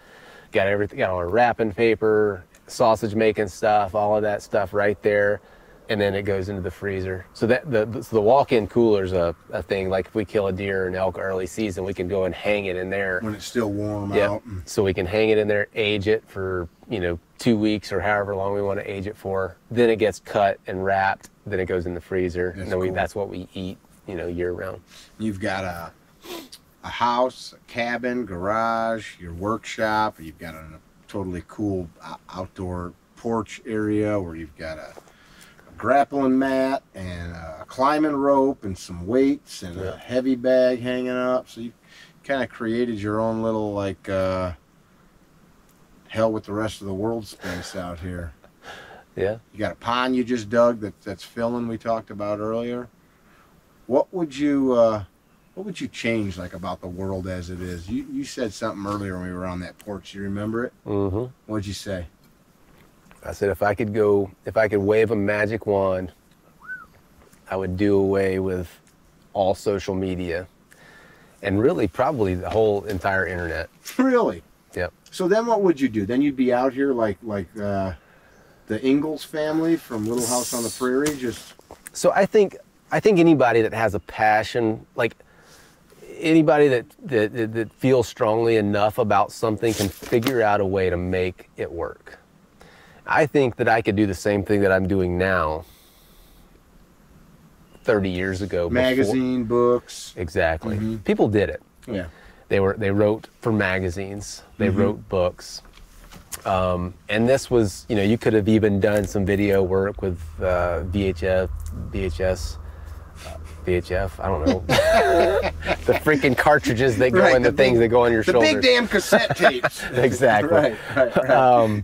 Got everything, got all our wrapping paper, sausage making stuff, all of that stuff right there. and then it goes into the freezer. So that the walk-in cooler's a thing. Like if we kill a deer or an elk early season, we can go and hang it in there when it's still warm Yep. out. So we can hang it in there, age it for 2 weeks or however long we want to age it for. Then it gets cut and wrapped. Then it goes in the freezer. That's and then cool. that's what we eat, year round. You've got a house, a cabin, garage, your workshop. You've got a totally cool outdoor porch area where you've got a grappling mat and a climbing rope and some weights and a heavy bag hanging up. So you kind of created your own little like hell with the rest of the world space out here. Yeah. You got a pond you just dug that's filling, we talked about earlier. What would you change like about the world as it is? You said something earlier when we were on that porch. You remember it? Mm-hmm. What'd you say? I said if I could wave a magic wand, I would do away with all social media and really probably the whole entire internet. Really? Yep. So then what would you do? Then you'd be out here like the Ingalls family from Little House on the Prairie, just... So I think anybody that has a passion, like anybody that feels strongly enough about something can figure out a way to make it work. I think that I could do the same thing that I'm doing now 30 years ago. Magazine, books. Exactly. Mm-hmm. People did it. Yeah. They wrote for magazines. They Mm-hmm. wrote books. And this was, you could have even done some video work with VHF, I don't know. The freaking cartridges that go Right, in the things that go on your the shoulders. big damn cassette tapes. Exactly. Right.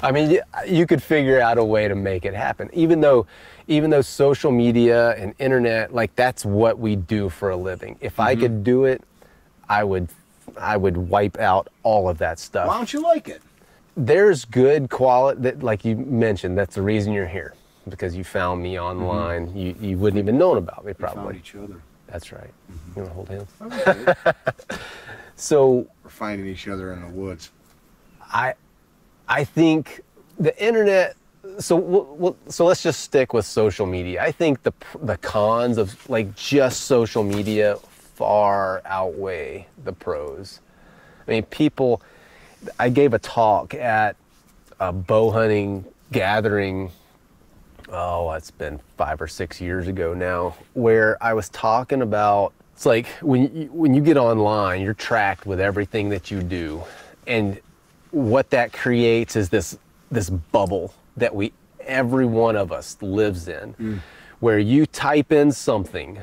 I mean, you could figure out a way to make it happen. Even though social media and internet, like that's what we do for a living. If I could do it, I would wipe out all of that stuff. Why don't you like it? There's good quality, that, like you mentioned, that's the reason you're here. Because you found me online. You wouldn't even known about me probably. We found each other. That's right. You want to hold hands? Okay. So We're finding each other in the woods. I think the internet. So let's just stick with social media. I think the cons of like just social media far outweigh the pros. I mean, I gave a talk at a bow hunting gathering. Oh, it's been 5 or 6 years ago now, where I was talking about, it's like when you get online, you're tracked with everything that you do, and what that creates is this bubble that every one of us lives in, where you type in something,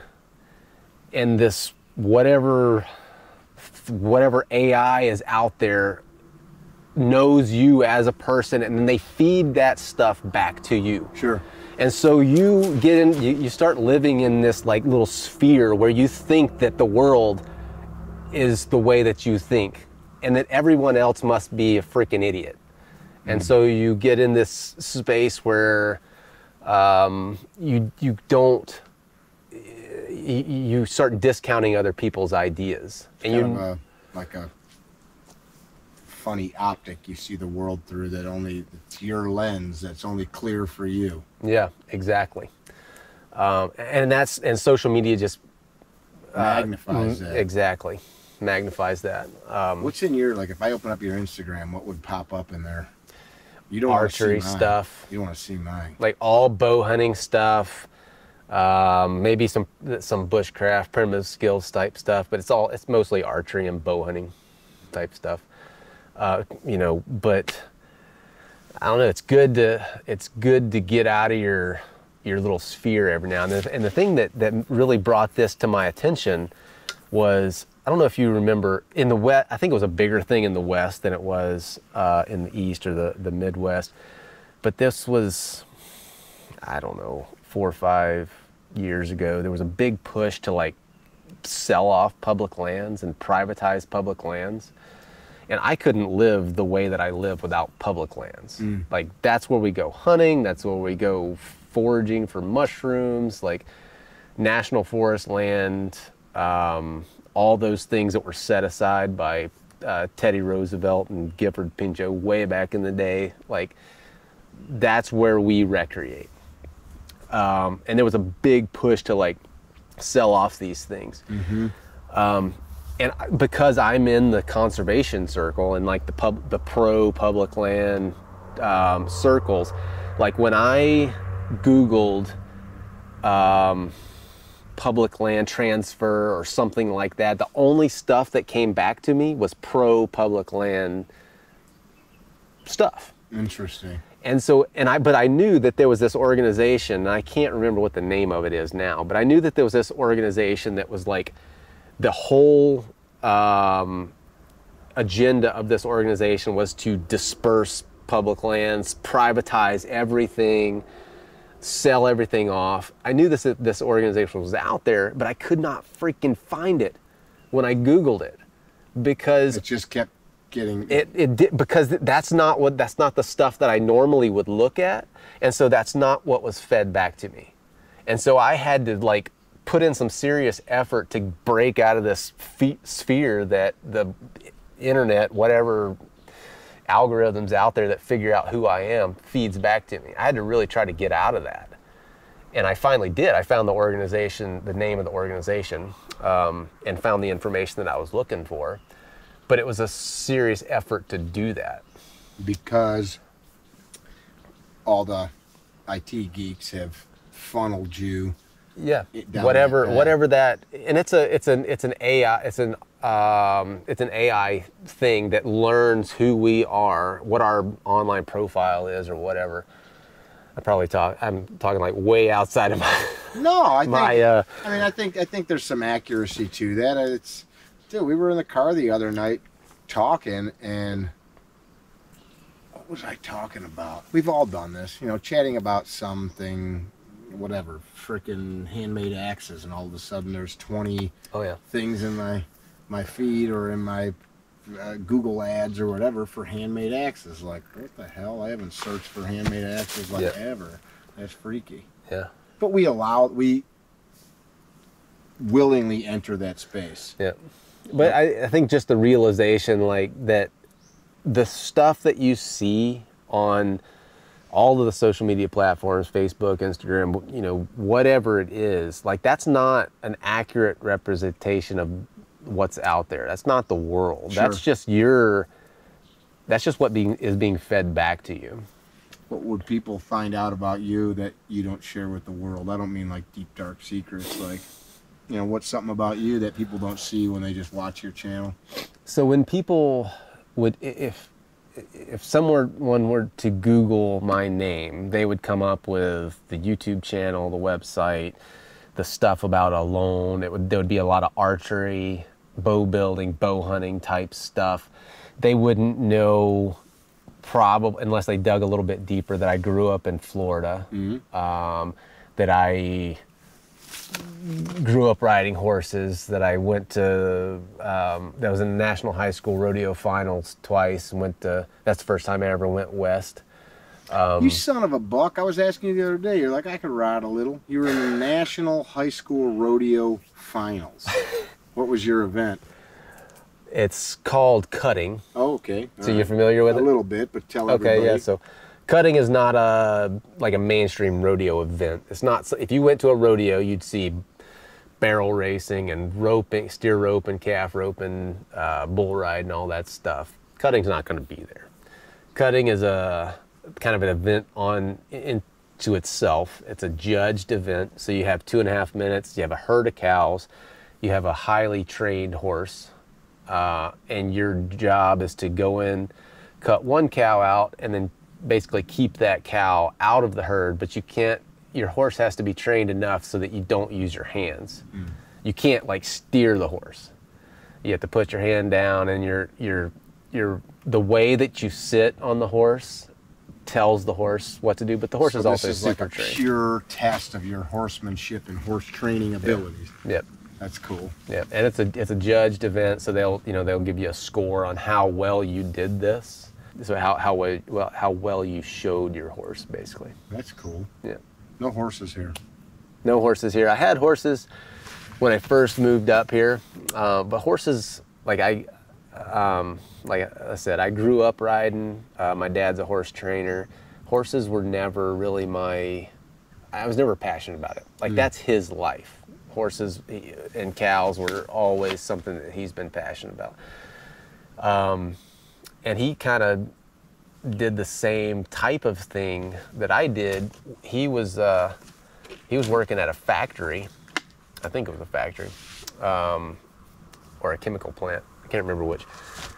and this whatever AI is out there knows you as a person, and then they feed that stuff back to you. Sure. And so you you start living in this like little sphere where you think that the world is the way that you think, and that everyone else must be a freaking idiot. And so you get in this space where you start discounting other people's ideas, and like a funny optic you see the world through, that only it's your lens that's only clear for you. Yeah, exactly. And social media just Magnifies that. Exactly, magnifies that. What's in your, like if I open up your Instagram, what would pop up in there? You don't Archery want to see mine. stuff. You don't want to see mine. Like all bow hunting stuff, maybe some bushcraft, primitive skills type stuff, but it's mostly archery and bow hunting type stuff. But I don't know. It's good to get out of your little sphere every now and then. And the thing that really brought this to my attention was, I don't know if you remember, in the West, I think it was a bigger thing in the West than it was in the East or the Midwest. But this was, I don't know, 4 or 5 years ago. There was a big push to like sell off public lands and privatize public lands. And I couldn't live the way that I live without public lands. Like that's where we go hunting, that's where we go foraging for mushrooms, like national forest land, all those things that were set aside by Teddy Roosevelt and Gifford Pinchot way back in the day. Like that's where we recreate. and there was a big push to like sell off these things. And because I'm in the conservation circle and like the pro public land circles, like when I Googled public land transfer or something like that, the only stuff that came back to me was pro public land stuff. Interesting. And so, but I knew that there was this organization, and I can't remember what the name of it is now, but I knew that there was this organization that was like, the whole agenda of this organization was to disperse public lands, privatize everything, sell everything off. I knew this organization was out there, but I could not freaking find it when I Googled it, because it just kept getting it did, because that's not the stuff that I normally would look at, and so that's not what was fed back to me. And so I had to like put in some serious effort to break out of this sphere that the internet, whatever algorithms out there that figure out who I am, feeds back to me. I had to really try to get out of that. And I finally did. I found the organization, the name of the organization, and found the information that I was looking for. But it was a serious effort to do that. Because all the IT geeks have funneled you. Yeah, whatever that, and it's an AI thing that learns who we are, what our online profile is, or whatever. I'm talking like way outside of my. No, I think there's some accuracy to that. Dude, we were in the car the other night talking, and what was I talking about? We've all done this, chatting about something. Whatever, freaking handmade axes, and all of a sudden there's 20 things in my feed or in my Google ads or whatever for handmade axes. Like, what the hell? I haven't searched for handmade axes ever. That's freaky. Yeah. But we willingly enter that space. Yeah. But I think just the realization, like, that the stuff that you see on all of the social media platforms, Facebook, Instagram, whatever it is, like, that's not an accurate representation of what's out there. That's not the world. Sure. That's just what is being fed back to you. What would people find out about you that you don't share with the world? I don't mean like deep, dark secrets. Like, what's something about you that people don't see when they just watch your channel? So when people would, if someone were to Google my name, they would come up with the YouTube channel, the website, the stuff about a loan. There would be a lot of archery, bow building, bow hunting type stuff. They wouldn't know, probably, unless they dug a little bit deeper, that I grew up in Florida, that I grew up riding horses, that I went to, that was in the National High School Rodeo Finals twice, and that's the first time I ever went west. You son of a buck. I was asking you the other day, you're like, I could ride a little. You were in the National High School Rodeo Finals. What was your event? It's called cutting. Oh, okay. So you're familiar with it? A little bit, but tell everybody. Okay, yeah, so cutting is not like a mainstream rodeo event. It's not. If you went to a rodeo, you'd see barrel racing and roping, steer roping, calf roping, bull riding, all that stuff. Cutting's not going to be there. Cutting is a kind of an event into itself. It's a judged event, so you have 2.5 minutes. You have a herd of cows. You have a highly trained horse, and your job is to go in, cut one cow out, and then basically keep that cow out of the herd. But you can't. Your horse has to be trained enough so that you don't use your hands. You can't like steer the horse. You have to put your hand down, and the way that you sit on the horse tells the horse what to do. But the horse is also super trained. Pure test of your horsemanship and horse training abilities. Yep. That's cool. Yeah, and it's a judged event, so they'll give you a score on how well you did this. So how well you showed your horse, basically. That's cool. Yeah. No horses here. No horses here. I had horses when I first moved up here, but horses, like I said, I grew up riding. My dad's a horse trainer. Horses were never really my I was never passionate about it. Like that's his life. Horses and cows were always something that he's been passionate about. And he kind of did the same type of thing that I did. He was working at a factory. I think it was a factory, or a chemical plant. I can't remember which.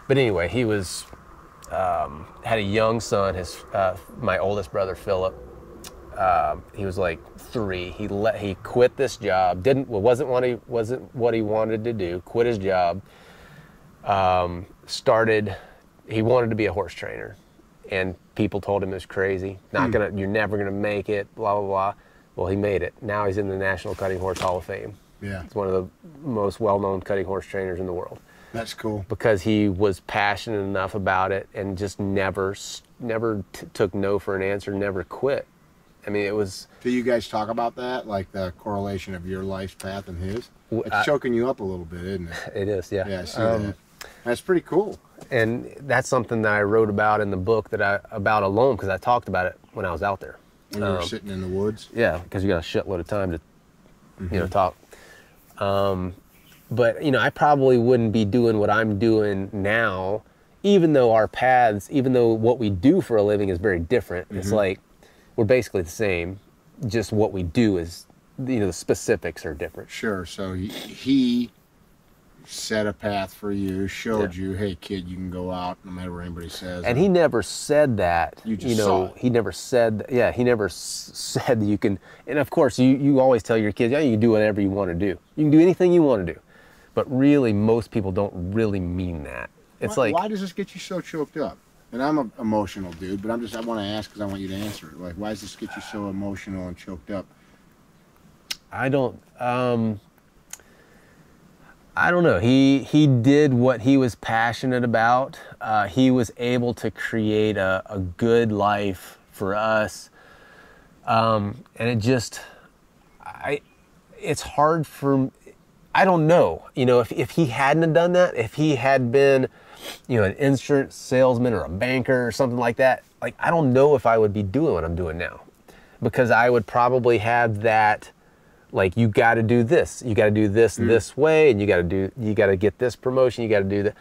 But anyway, he was had a young son. My oldest brother Philip. He was like 3. He quit this job. Wasn't what he wanted to do. Quit his job. He wanted to be a horse trainer, and people told him it was crazy. You're never gonna make it. Blah blah blah. Well, he made it. Now he's in the National Cutting Horse Hall of Fame. Yeah, he's one of the most well-known cutting horse trainers in the world. That's cool. Because he was passionate enough about it and just never took no for an answer. Never quit. I mean, it was. Do you guys talk about that, like the correlation of your life's path and his? It's choking you up a little bit, isn't it? It is, yeah. Yeah, I see that. That's pretty cool. And that's something that I wrote about in the book about alone, because I talked about it when I was out there. When you were sitting in the woods? Yeah, because you got a shitload of time to, talk. But, I probably wouldn't be doing what I'm doing now, even though our paths, even though what we do for a living is very different. It's like, we're basically the same, just what we do is, the specifics are different. Sure, so he set a path for you, showed you, hey kid, you can go out no matter what anybody says. And he never said that. You just saw it. He never said, he never said that you can, and of course you always tell your kids, yeah, you can do whatever you want to do. You can do anything you want to do. But really, most people don't really mean that. It's why does this get you so choked up? And I'm an emotional dude, but I want to ask because I want you to answer it. Like, why does this get you so emotional and choked up? I don't know. He did what he was passionate about. He was able to create a good life for us. And it's hard for, I don't know, if he hadn't have done that, if he had been, an insurance salesman or a banker or something like that, like, I don't know if I would be doing what I'm doing now, because I would probably have that, like, you got to do this, you got to do this this way, and you got to get this promotion, you got to do that.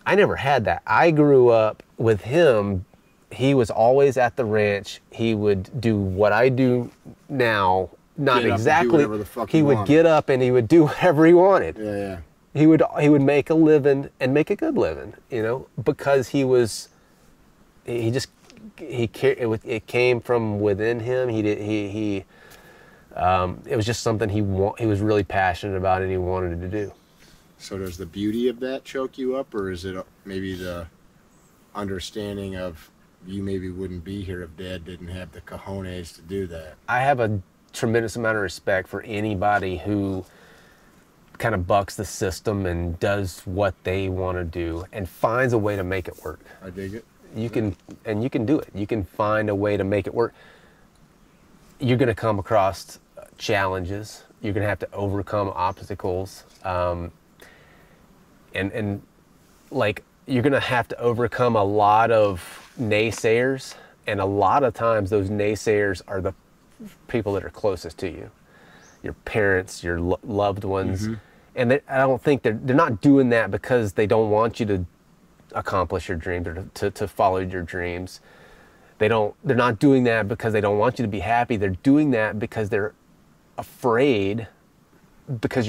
I never had that. I grew up with him. He was always at the ranch. He would do what I do now, not exactly. He would get up and he would do whatever he wanted. Yeah, yeah. He would make a living and make a good living, because it came from within him. It was just something he was really passionate about and he wanted to do. So does the beauty of that choke you up, or is it maybe the understanding of you maybe wouldn't be here if Dad didn't have the cojones to do that? I have a tremendous amount of respect for anybody who kind of bucks the system and does what they want to do and finds a way to make it work. I dig it. You can do it. You can find a way to make it work. You're going to come across challenges. You're going to have to overcome obstacles. And like, you're going to have to overcome a lot of naysayers. And a lot of times those naysayers are the people that are closest to you. Your parents, your loved ones. And I don't think they're not doing that because they don't want you to accomplish your dreams or to follow your dreams. They're not doing that because they don't want you to be happy. They're doing that because they're afraid, because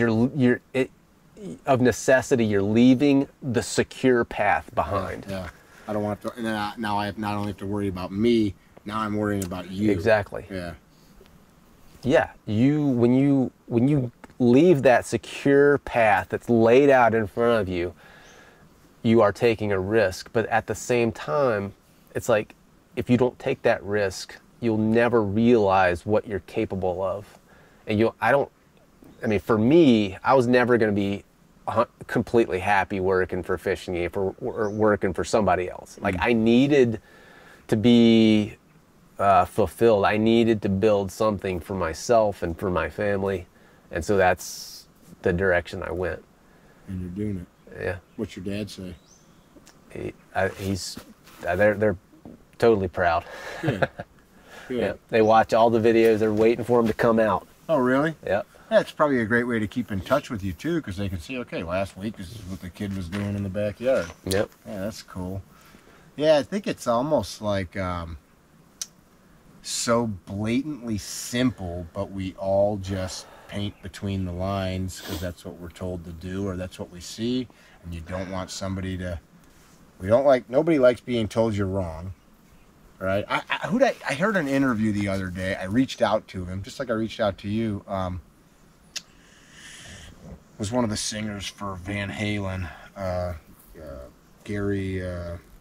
of necessity, you're leaving the secure path behind. Yeah. I don't want to, and then now I not only have to worry about me, now I'm worrying about you. Exactly. Yeah. Yeah. When you leave that secure path that's laid out in front of you, you are taking a risk. But at the same time, it's like, if you don't take that risk, you'll never realize what you're capable of. And for me, I was never going to be completely happy working for Fishing Game or working for somebody else. Like, I needed to be fulfilled. I needed to build something for myself and for my family. And so that's the direction I went. And you're doing it. Yeah. What's your dad say? They're totally proud. Good. Good. Yeah. They watch all the videos. They're waiting for them to come out. Oh, really? Yep. Yeah, it's probably a great way to keep in touch with you too, because they can see, okay, last week this is what the kid was doing in the backyard. Yep. Yeah, that's cool. Yeah, I think it's almost like so blatantly simple, but we all just paint between the lines because that's what we're told to do, or that's what we see, and you don't want somebody to. Nobody likes being told you're wrong, right? I heard an interview the other day. I reached out to him, just like I reached out to you. Was one of the singers for Van Halen, Gary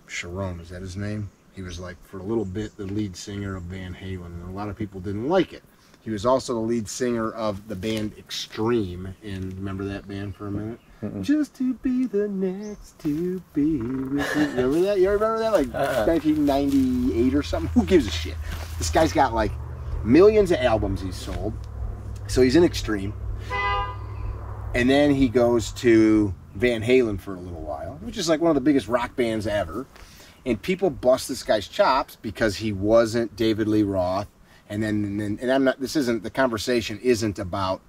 Sharon, is that his name? He was like, for a little bit, the lead singer of Van Halen, and a lot of people didn't like it. He was also the lead singer of the band Extreme, and remember that band for a minute? Just to be the next to be with you. Remember that? You remember that? Like 1998 or something? Who gives a shit? This guy's got like millions of albums he's sold. So he's in Extreme. And then he goes to Van Halen for a little while, which is like one of the biggest rock bands ever. And people bust this guy's chops because he wasn't David Lee Roth. And I'm not, the conversation isn't about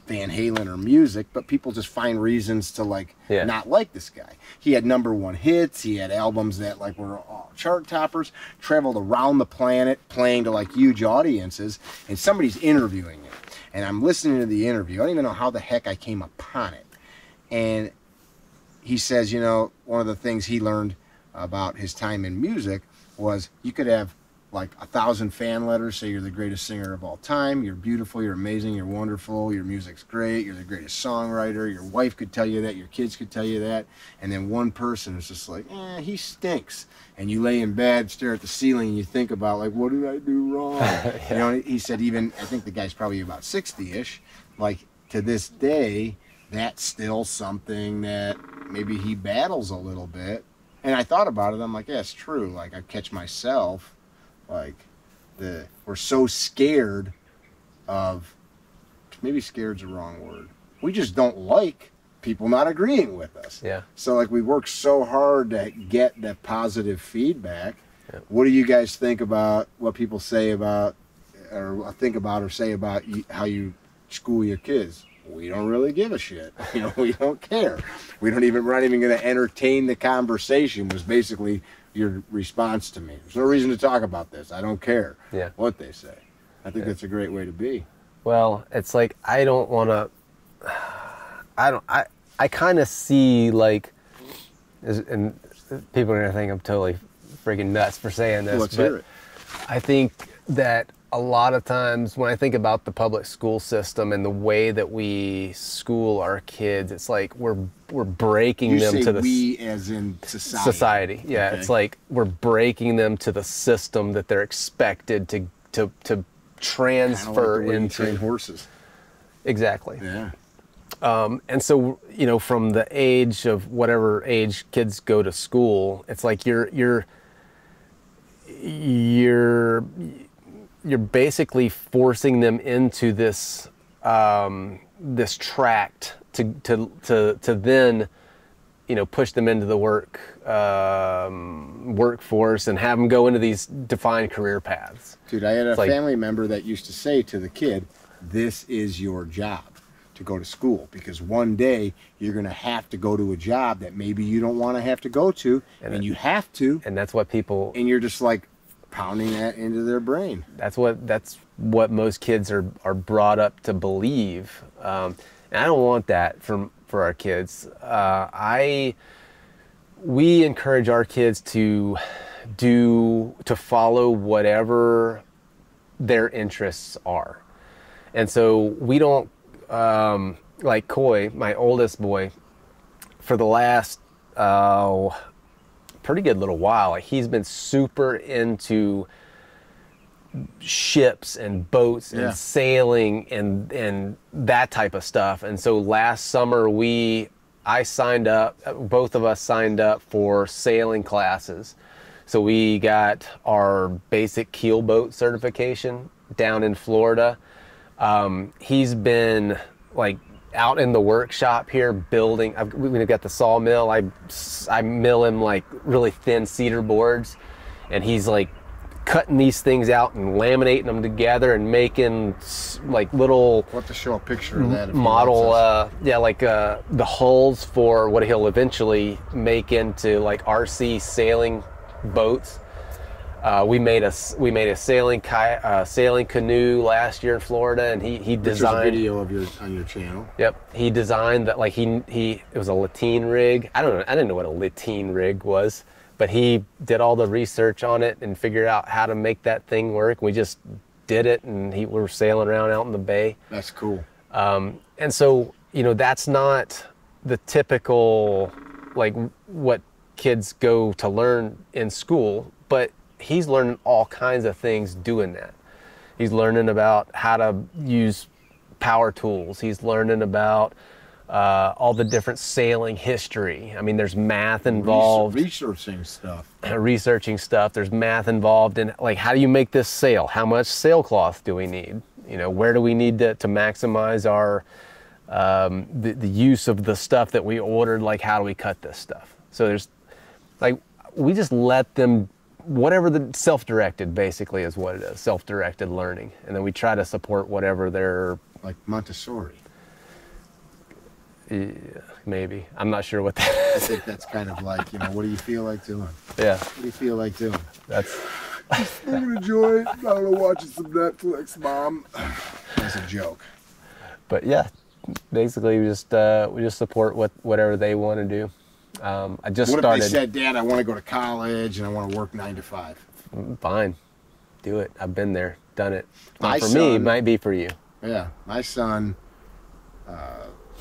Van Halen or music, but people just find reasons to not like this guy. He had #1 hits. He had albums that like were chart toppers, traveled around the planet playing to like huge audiences, and somebody's interviewing him. And I'm listening to the interview. I don't even know how the heck I came upon it. And he says, you know, one of the things he learned about his time in music was you could have like 1,000 fan letters say you're the greatest singer of all time, you're beautiful, you're amazing, you're wonderful, your music's great, you're the greatest songwriter, your wife could tell you that, your kids could tell you that, and then one person is just like, he stinks. And you lay in bed, stare at the ceiling, and you think about, like, what did I do wrong? Yeah. You know, he said even, I think the guy's probably about 60-ish, like, to this day, that's still something that maybe he battles a little bit. And I thought about it, I'm like, yeah, it's true. Like, I catch myself, like, we're so scared of, maybe scared's the wrong word. We just don't like people not agreeing with us. Yeah. So, like, we work so hard to get that positive feedback. Yeah. What do you guys think about what people say about, or think about or say about how you school your kids? We don't really give a shit. You know, we don't care. We're not even going to entertain the conversation, was basically your response to me. There's no reason to talk about this. I don't care what they say. I think that's a great way to be. Well, it's like, I don't want to, I kind of see, like, and people are going to think I'm totally freaking nuts for saying this. Let's hear it. I think that a lot of times when I think about the public school system and the way that we school our kids, it's like we're breaking them to the we as in society. Yeah, okay. It's like we're breaking them to the system that they're expected to transfer like into. Train horses. Exactly. Yeah. And so, you know, from the age of whatever age kids go to school, it's like you're basically forcing them into this this tract to then, you know, push them into the workforce and have them go into these defined career paths. Dude, I had a family member that used to say to the kid, "This is your job, to go to school, because one day you're going to have to go to a job that maybe you don't want to have to go to, and you have to." And that's what people. And you're just like pounding that into their brain. That's what most kids are brought up to believe, and I don't want that for our kids. We encourage our kids to follow whatever their interests are, and so we don't like Coy, my oldest boy, for the last pretty good little while, like, he's been super into ships and boats and sailing and that type of stuff. And so last summer I signed up, both of us signed up for sailing classes. So we got our basic keel boat certification down in Florida. He's been like out in the workshop here building. We've got the sawmill. I mill him like really thin cedar boards, and he's like cutting these things out and laminating them together and making like little We'll have to show a picture of that. If model, the hulls for what he'll eventually make into like RC sailing boats. We made a sailing canoe last year in Florida, and he designed. There's a video on your channel. Yep, he designed that. Like it was a lateen rig. I didn't know what a lateen rig was, but he did all the research on it and figured out how to make that thing work. We just did it, and we were sailing around out in the bay. That's cool. And so, that's not the typical, like, what kids go to learn in school, but he's learning all kinds of things doing that. He's learning about how to use power tools. He's learning about all the different sailing history. I mean, there's math involved. Researching stuff. There's math involved in, like, how do you make this sail? How much sailcloth do we need? Where do we need to maximize our the use of the stuff that we ordered? Like, how do we cut this stuff? So there's, like, we just let them, whatever the self-directed basically is what it is, self-directed learning. And then we try to support whatever they're... Like Montessori. Yeah, maybe. I'm not sure what that is. I think that's kind of like, what do you feel like doing? Yeah. What do you feel like doing? That's... I'm gonna enjoy it. I'm gonna watch some Netflix, Mom. That's a joke. But yeah, basically we just support whatever they want to do. I just started. What if they said, Dad, I want to go to college and I want to work 9 to 5? Fine, do it. I've been there, done it. My Not for son, me, it might be for you. Yeah, my son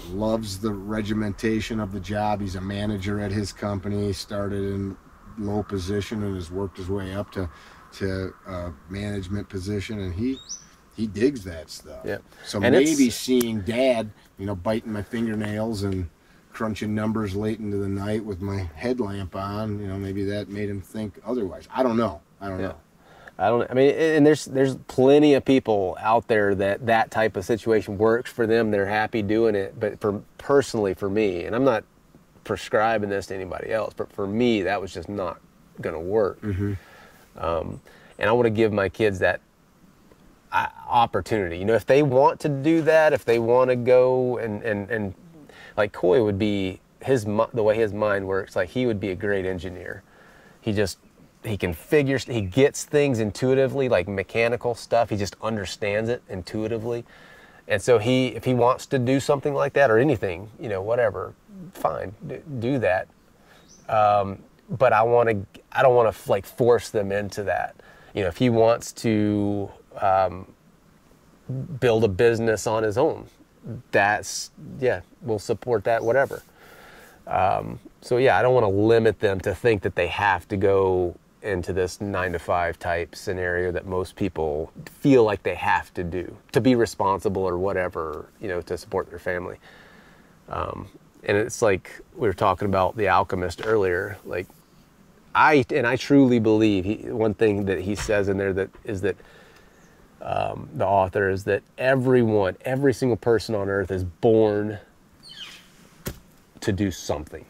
loves the regimentation of the job. He's a manager at his company. Started in low position and has worked his way up to management position, and he digs that stuff. Yep. So and maybe seeing Dad, biting my fingernails and crunching numbers late into the night with my headlamp on, maybe that made him think otherwise. I don't know. I don't know. I mean, and there's plenty of people out there that type of situation works for them. They're happy doing it. But personally for me, and I'm not prescribing this to anybody else, but for me, that was just not going to work. Mm-hmm. And I want to give my kids that opportunity. If they want to do that, if they want to go and like Coy would be, the way his mind works, like he would be a great engineer. He gets things intuitively, like mechanical stuff. He just understands it intuitively. And so if he wants to do something like that or anything, whatever, fine, do that. But I don't want to like force them into that. If he wants to build a business on his own, we'll support that, whatever. So yeah, I don't want to limit them to think that they have to go into this 9 to 5 type scenario that most people feel like they have to do to be responsible or whatever, to support their family. And it's like we were talking about The Alchemist earlier. Like I truly believe one thing that he says in there that the author is that every single person on earth is born to do something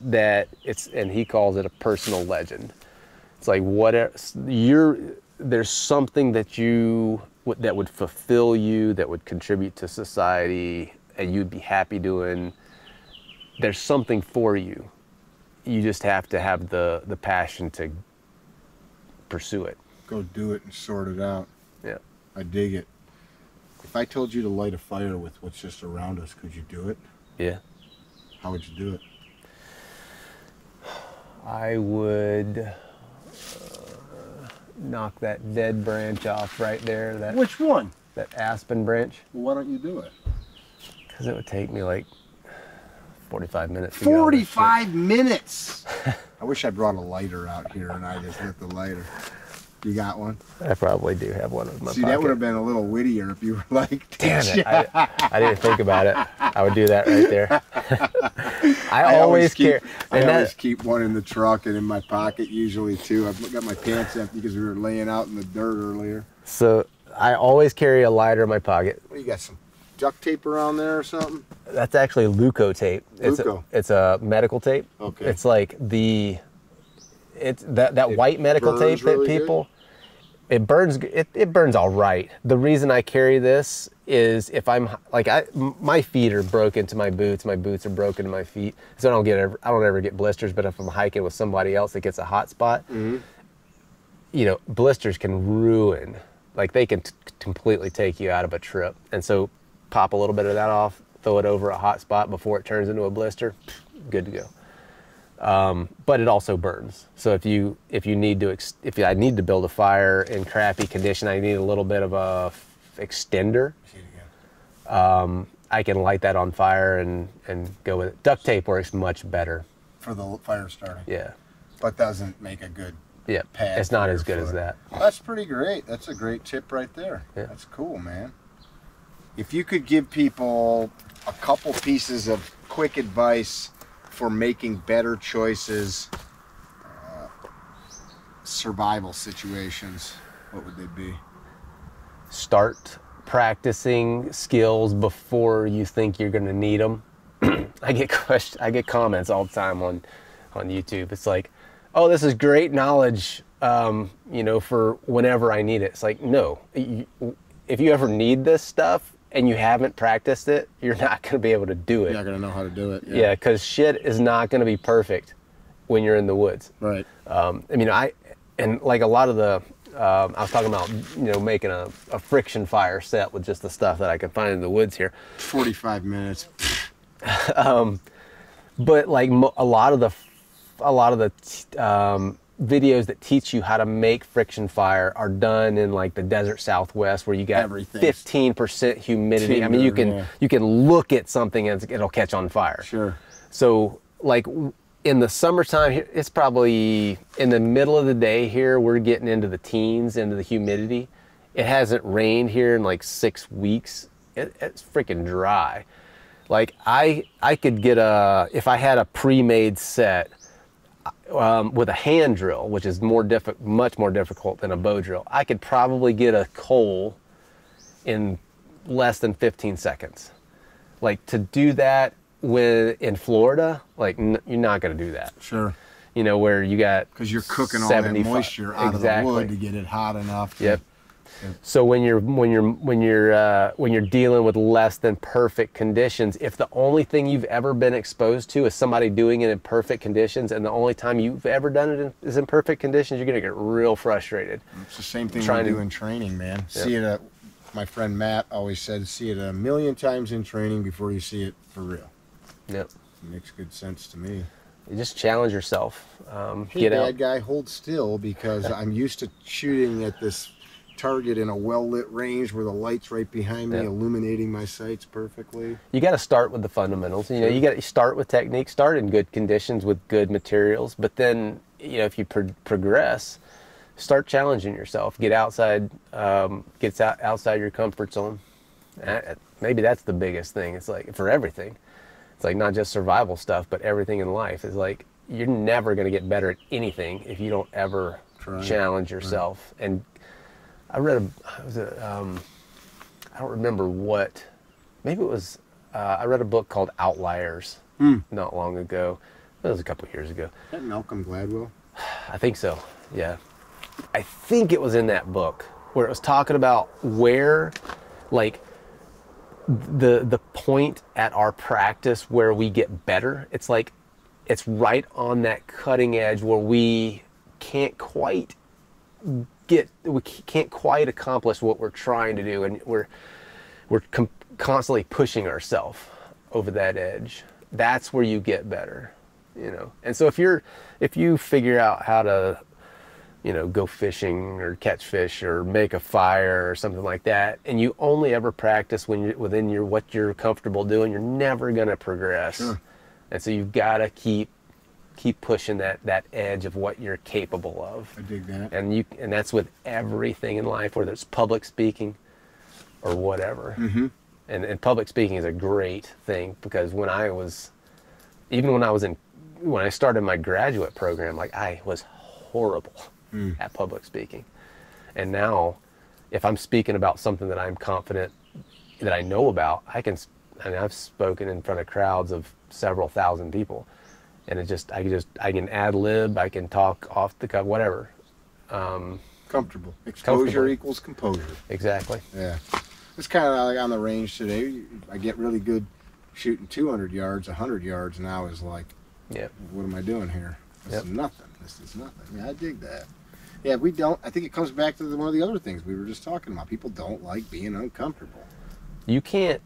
that and he calls it a personal legend. It's like there's something that would fulfill you, that would contribute to society, and you'd be happy doing. There's something for you. You just have to have the passion to pursue it. Go do it and sort it out. Yeah. I dig it. If I told you to light a fire with what's just around us, could you do it? Yeah. How would you do it? I would knock that dead branch off right there. Which one? That aspen branch. Well, why don't you do it? Because it would take me like 45 minutes. 45 minutes! I wish I brought a lighter out here and I just lit the lighter. You got one? I probably do have one in my pocket. That would have been a little wittier if you were like, damn it, I didn't think about it. I would do that right there. I always keep one in the truck and in my pocket usually too. I've got my pants empty because we were laying out in the dirt earlier. So I always carry a lighter in my pocket. What, you got some duct tape around there or something? That's actually Leuco tape. Leuco. It's a medical tape. Okay. It's like it's that white medical tape that really people, it burns all right. The reason I carry this is if I'm like my feet are broken to my boots are broken to my feet, so I don't ever get blisters. But if I'm hiking with somebody else that gets a hot spot, you know, blisters can ruin, like they can completely take you out of a trip. And so pop a little bit of that off, throw it over a hot spot before it turns into a blister, good to go. But it also burns. So if I need to build a fire in crappy condition, I need a little bit of a extender. I can light that on fire and go with it. Duct tape works much better For the fire starting. Yeah. But doesn't make a good pad. It's not as good as that. That's pretty great. That's a great tip right there. Yeah. That's cool, man. If you could give people a couple pieces of quick advice for making better choices, survival situations, what would they be? Start practicing skills before you think you're going to need them. I get comments all the time on YouTube. It's like, oh, this is great knowledge, you know, for whenever I need it. It's like, no, if you ever need this stuff and you haven't practiced it, you're not going to be able to do it. You're not going to know how to do it. Yeah, because shit is not going to be perfect when you're in the woods. Right. I mean, and like a lot of the, I was talking about, you know, making a friction fire set with just the stuff that I can find in the woods here. 45 minutes. But like a lot of the videos that teach you how to make friction fire are done in like the desert Southwest, where you got 15% humidity. Tinder, I mean, you can look at something and it'll catch on fire. Sure. So like in the summertime, it's probably in the middle of the day here, we're getting into the teens, into the humidity. It hasn't rained here in like 6 weeks. It's freaking dry. Like I could get if I had a pre-made set with a hand drill, which is much more difficult than a bow drill, I could probably get a coal in less than 15 seconds. Like to do that in Florida, like you're not going to do that. Sure. You know, where you got, because you're cooking all that moisture out of the wood to get it hot enough. Yep. So when you're dealing with less than perfect conditions, if the only thing you've ever been exposed to is somebody doing it in perfect conditions, and the only time you've ever done it is in perfect conditions, you're gonna get real frustrated. It's the same thing we do in training, man. Yep. See it. My friend Matt always said, see it a million times in training before you see it for real. Yep. It makes good sense to me. You just challenge yourself. Hey, bad guy, hold still, because I'm used to shooting at this target in a well-lit range where the light's right behind me, illuminating my sights perfectly. You got to start with the fundamentals. You know, you got to start with technique, start in good conditions with good materials, but then, you know, if you progress, start challenging yourself. Get outside, outside your comfort zone. Maybe that's the biggest thing. It's like for everything. It's like not just survival stuff, but everything in life is like you're never going to get better at anything if you don't ever challenge yourself. Right. And I read I don't remember what, maybe it was, I read a book called Outliers not long ago. It was a couple years ago. Is that Malcolm Gladwell? I think so, yeah. I think it was in that book where it was talking about where, like, the point at our practice where we get better. It's like, it's right on that cutting edge where we can't quite accomplish what we're trying to do, and we're constantly pushing ourselves over that edge. That's where you get better, you know. And so if you figure out how to, you know, go fishing or catch fish or make a fire or something like that, and you only ever practice when you're within what you're comfortable doing, you're never going to progress. Sure. And so you've got to keep pushing that edge of what you're capable of. I dig that. And that's with everything in life, whether it's public speaking or whatever. Mm-hmm. And public speaking is a great thing, because when I started my graduate program, like I was horrible at public speaking. And now if I'm speaking about something that I'm confident that I know about, I've spoken in front of crowds of several thousand people. and I can ad lib, I can talk off the cuff, whatever. Comfortable. Exposure Comfortable. equals composure. Exactly. Yeah. It's kind of like on the range today. I get really good shooting 200 yards, 100 yards now is like, what am I doing here? This is nothing. This is nothing. Yeah, I dig that. Yeah, we don't. I think it comes back to one of the other things we were just talking about. People don't like being uncomfortable. You can't.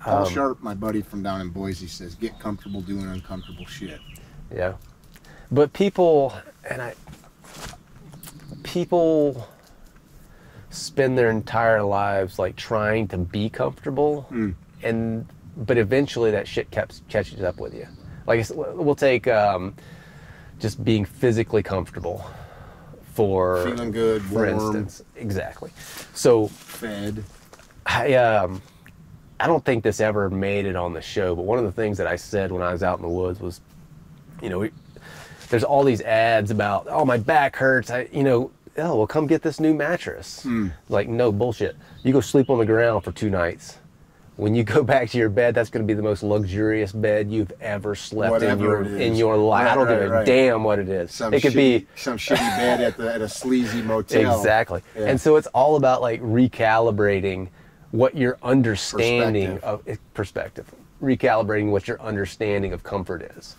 Paul Sharp, my buddy from down in Boise, says, get comfortable doing uncomfortable shit. Yeah. But people spend their entire lives like trying to be comfortable, but eventually that shit catches up with you. Like we'll take just being physically comfortable for feeling good, for warm, instance. Exactly. So fed. I don't think this ever made it on the show, but one of the things that I said when I was out in the woods was, there's all these ads about, oh, my back hurts. Oh, well, come get this new mattress. Like, no, bullshit. You go sleep on the ground for 2 nights. When you go back to your bed, that's going to be the most luxurious bed you've ever slept in your life. I don't give a damn what it is. It could be some shitty bed at a sleazy motel. Exactly. Yeah. And so it's all about like recalibrating what your understanding of perspective, recalibrating what your understanding of comfort is.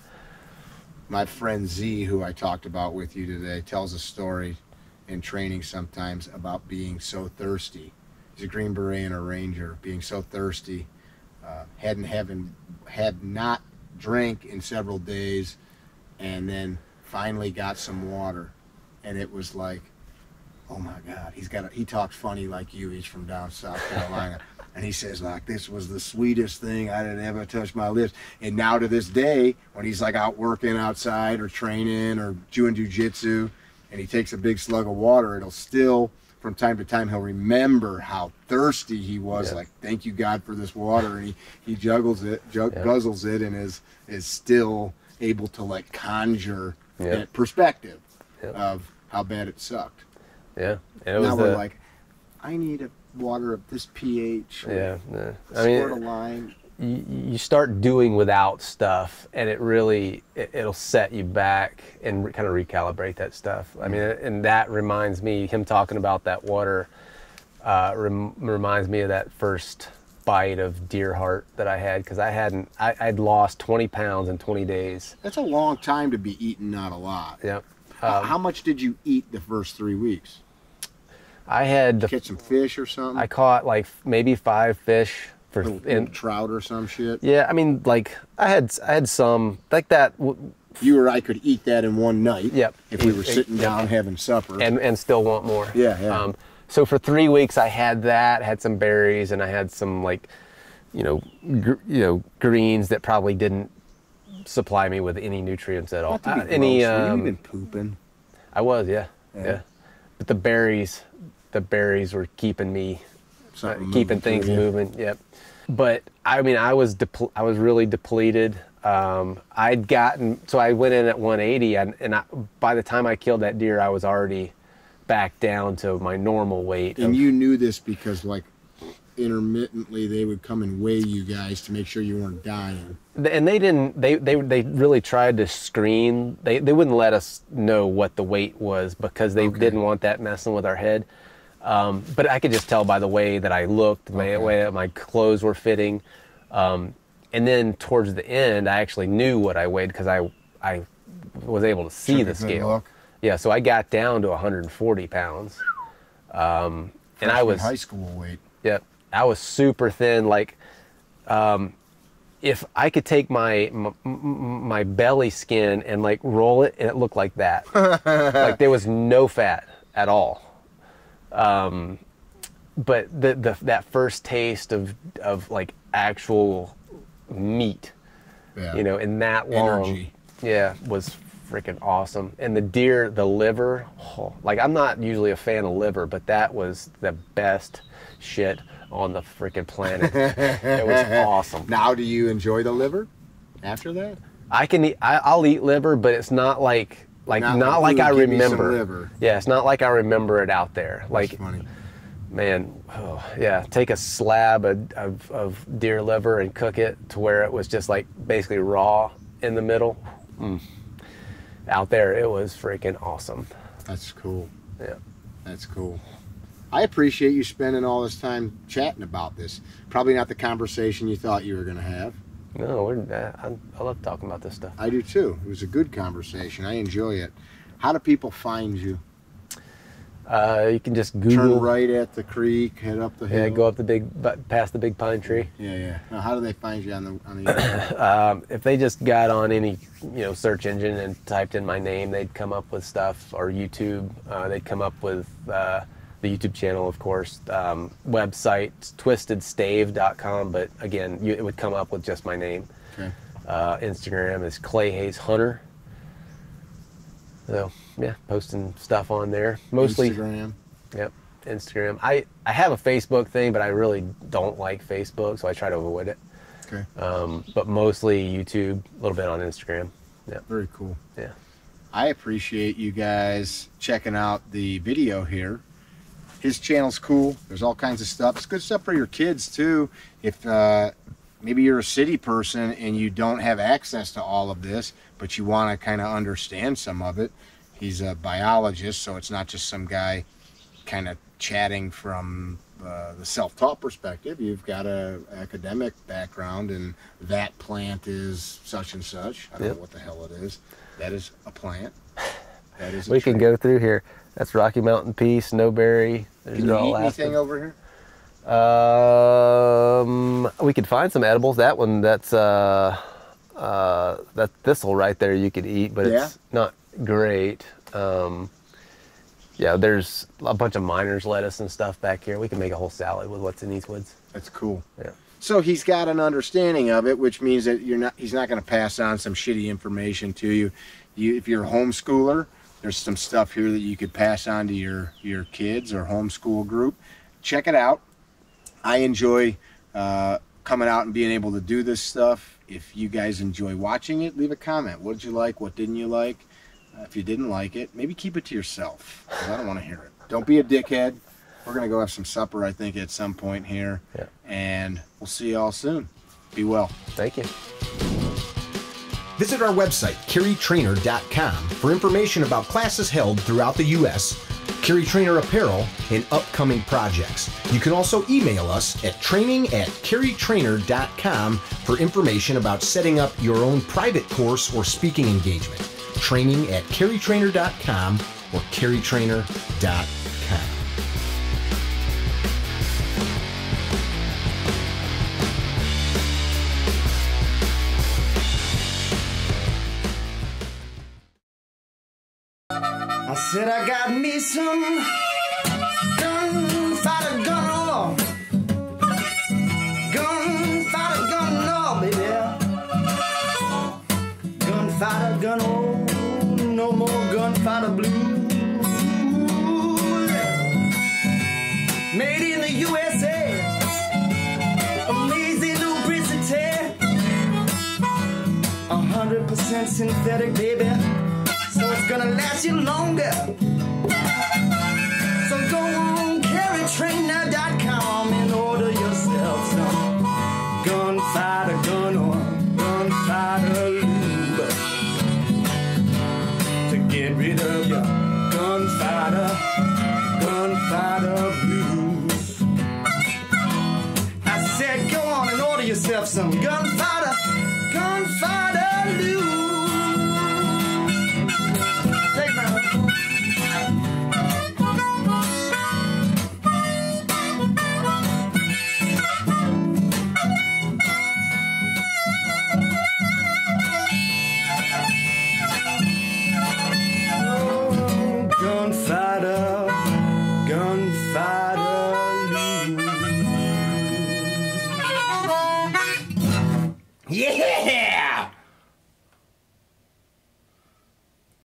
My friend Z, who I talked about with you today, tells a story in training sometimes about being so thirsty. He's a Green Beret and a Ranger, being so thirsty, had not drank in several days, and then finally got some water, and it was like, oh my God, he talks funny like you. He's from down South Carolina. And he says, like, this was the sweetest thing. I didn't ever touch my lips. And now to this day, when he's like out working outside or training or doing jujitsu, and he takes a big slug of water, it'll still, from time to time, he'll remember how thirsty he was. Like, thank you, God, for this water. And he guzzles it and is still able to like conjure that perspective of how bad it sucked. Yeah, and it was now we're like, I need a water of this pH. I squirt a line. You start doing without stuff, and it'll set you back and kind of recalibrate that stuff. I mean, and that reminds me, him talking about that water reminds me of that first bite of deer heart that I had, because I'd lost 20 pounds in 20 days. That's a long time to be eating not a lot. Yep. How much did you eat the first 3 weeks? I had catch some fish or something. I caught like maybe 5 fish for little trout or some shit. Yeah, I mean, like I had some like that. You or I could eat that in one night. Yep. If we were sitting down having supper. And still want more. Yeah. So for 3 weeks I had that, had some berries, and I had some like, greens that probably didn't supply me with any nutrients at all. You've been pooping. I was, yeah. But the berries were keeping me, keeping things moving. Yep. But I mean, I was really depleted. I went in at 180, and by the time I killed that deer, I was already back down to my normal weight. And you knew this because, like, intermittently they would come and weigh you guys to make sure you weren't dying. And they didn't. They really tried to screen. They wouldn't let us know what the weight was because they didn't want that messing with our head. But I could just tell by the way that I looked, the way that my clothes were fitting. And then towards the end, I actually knew what I weighed because I was able to see the scale. Yeah, so I got down to 140 pounds. And I was high school weight. Yep. I was super thin. Like, if I could take my belly skin and like roll it, and it looked like that. Like there was no fat at all. But that first taste of like actual meat, in that long, energy. Was freaking awesome. And the liver, like I'm not usually a fan of liver, but that was the best shit on the freaking planet. It was awesome. Now, do you enjoy the liver after that? I'll eat liver, but it's not like I remember. Liver. Yeah, it's not like I remember it out there. Like, that's funny. Man, take a slab of deer liver and cook it to where it was just like basically raw, in the middle. Out there, it was freaking awesome. That's cool. Yeah. That's cool. I appreciate you spending all this time chatting about this. Probably not the conversation you thought you were going to have. No, I love talking about this stuff. I do too. It was a good conversation. I enjoy it. How do people find you? You can just Google. Turn right at the creek, head up the hill. Yeah, go up past the big pine tree. Yeah. Now, how do they find you on the If they just got on any search engine and typed in my name, they'd come up with stuff. Or YouTube, they'd come up with the YouTube channel, of course. Website twistedstave.com, but again, it would come up with just my name. Okay. Instagram is Clay Hayes Hunter. So yeah, posting stuff on there. Mostly Instagram. Yep, Instagram. I have a Facebook thing, but I really don't like Facebook, so I try to avoid it. Okay. But mostly YouTube, a little bit on Instagram. Yeah. Very cool. Yeah. I appreciate you guys checking out the video here. His channel's cool. There's all kinds of stuff. It's good stuff for your kids too. If maybe you're a city person and you don't have access to all of this, but you want to kind of understand some of it. He's a biologist, so it's not just some guy kind of chatting from the self-taught perspective. You've got a academic background, and that plant is such and such. I don't know what the hell it is. That is a plant. That is a We tree. can go through here. That's Rocky Mountain Pea, Snowberry. Can you eat anything over here? We could find some edibles. That one, that's that thistle right there you could eat, but it's not great. Yeah, there's a bunch of miner's lettuce and stuff back here. We can make a whole salad with what's in these woods. That's cool. Yeah. So he's got an understanding of it, which means that he's not going to pass on some shitty information to you. If you're a homeschooler, there's some stuff here that you could pass on to your kids or homeschool group. Check it out. I enjoy coming out and being able to do this stuff. If you guys enjoy watching it, leave a comment. What did you like? What didn't you like? If you didn't like it, maybe keep it to yourself, because I don't want to hear it. Don't be a dickhead. We're going to go have some supper, I think, at some point here. Yeah. And we'll see you all soon. Be well. Thank you. Visit our website, CarryTrainer.com, for information about classes held throughout the U.S., CarryTrainer apparel, and upcoming projects. You can also email us at training@CarryTrainer.com for information about setting up your own private course or speaking engagement. Training@CarryTrainer.com or CarryTrainer.com. I said I got me some gunfighter gun on. Gunfighter gun on, baby. Gunfighter gun on. No more gunfighter blues. Made in the USA. Amazing lubricity. 100% synthetic, baby. So it's gonna last you longer. So go on CarryTrainer.com and order yourself some gunfighter gun or gunfighter lube to get rid of your gunfighter blues. I said go on and order yourself some gunfighter lube. Yeah!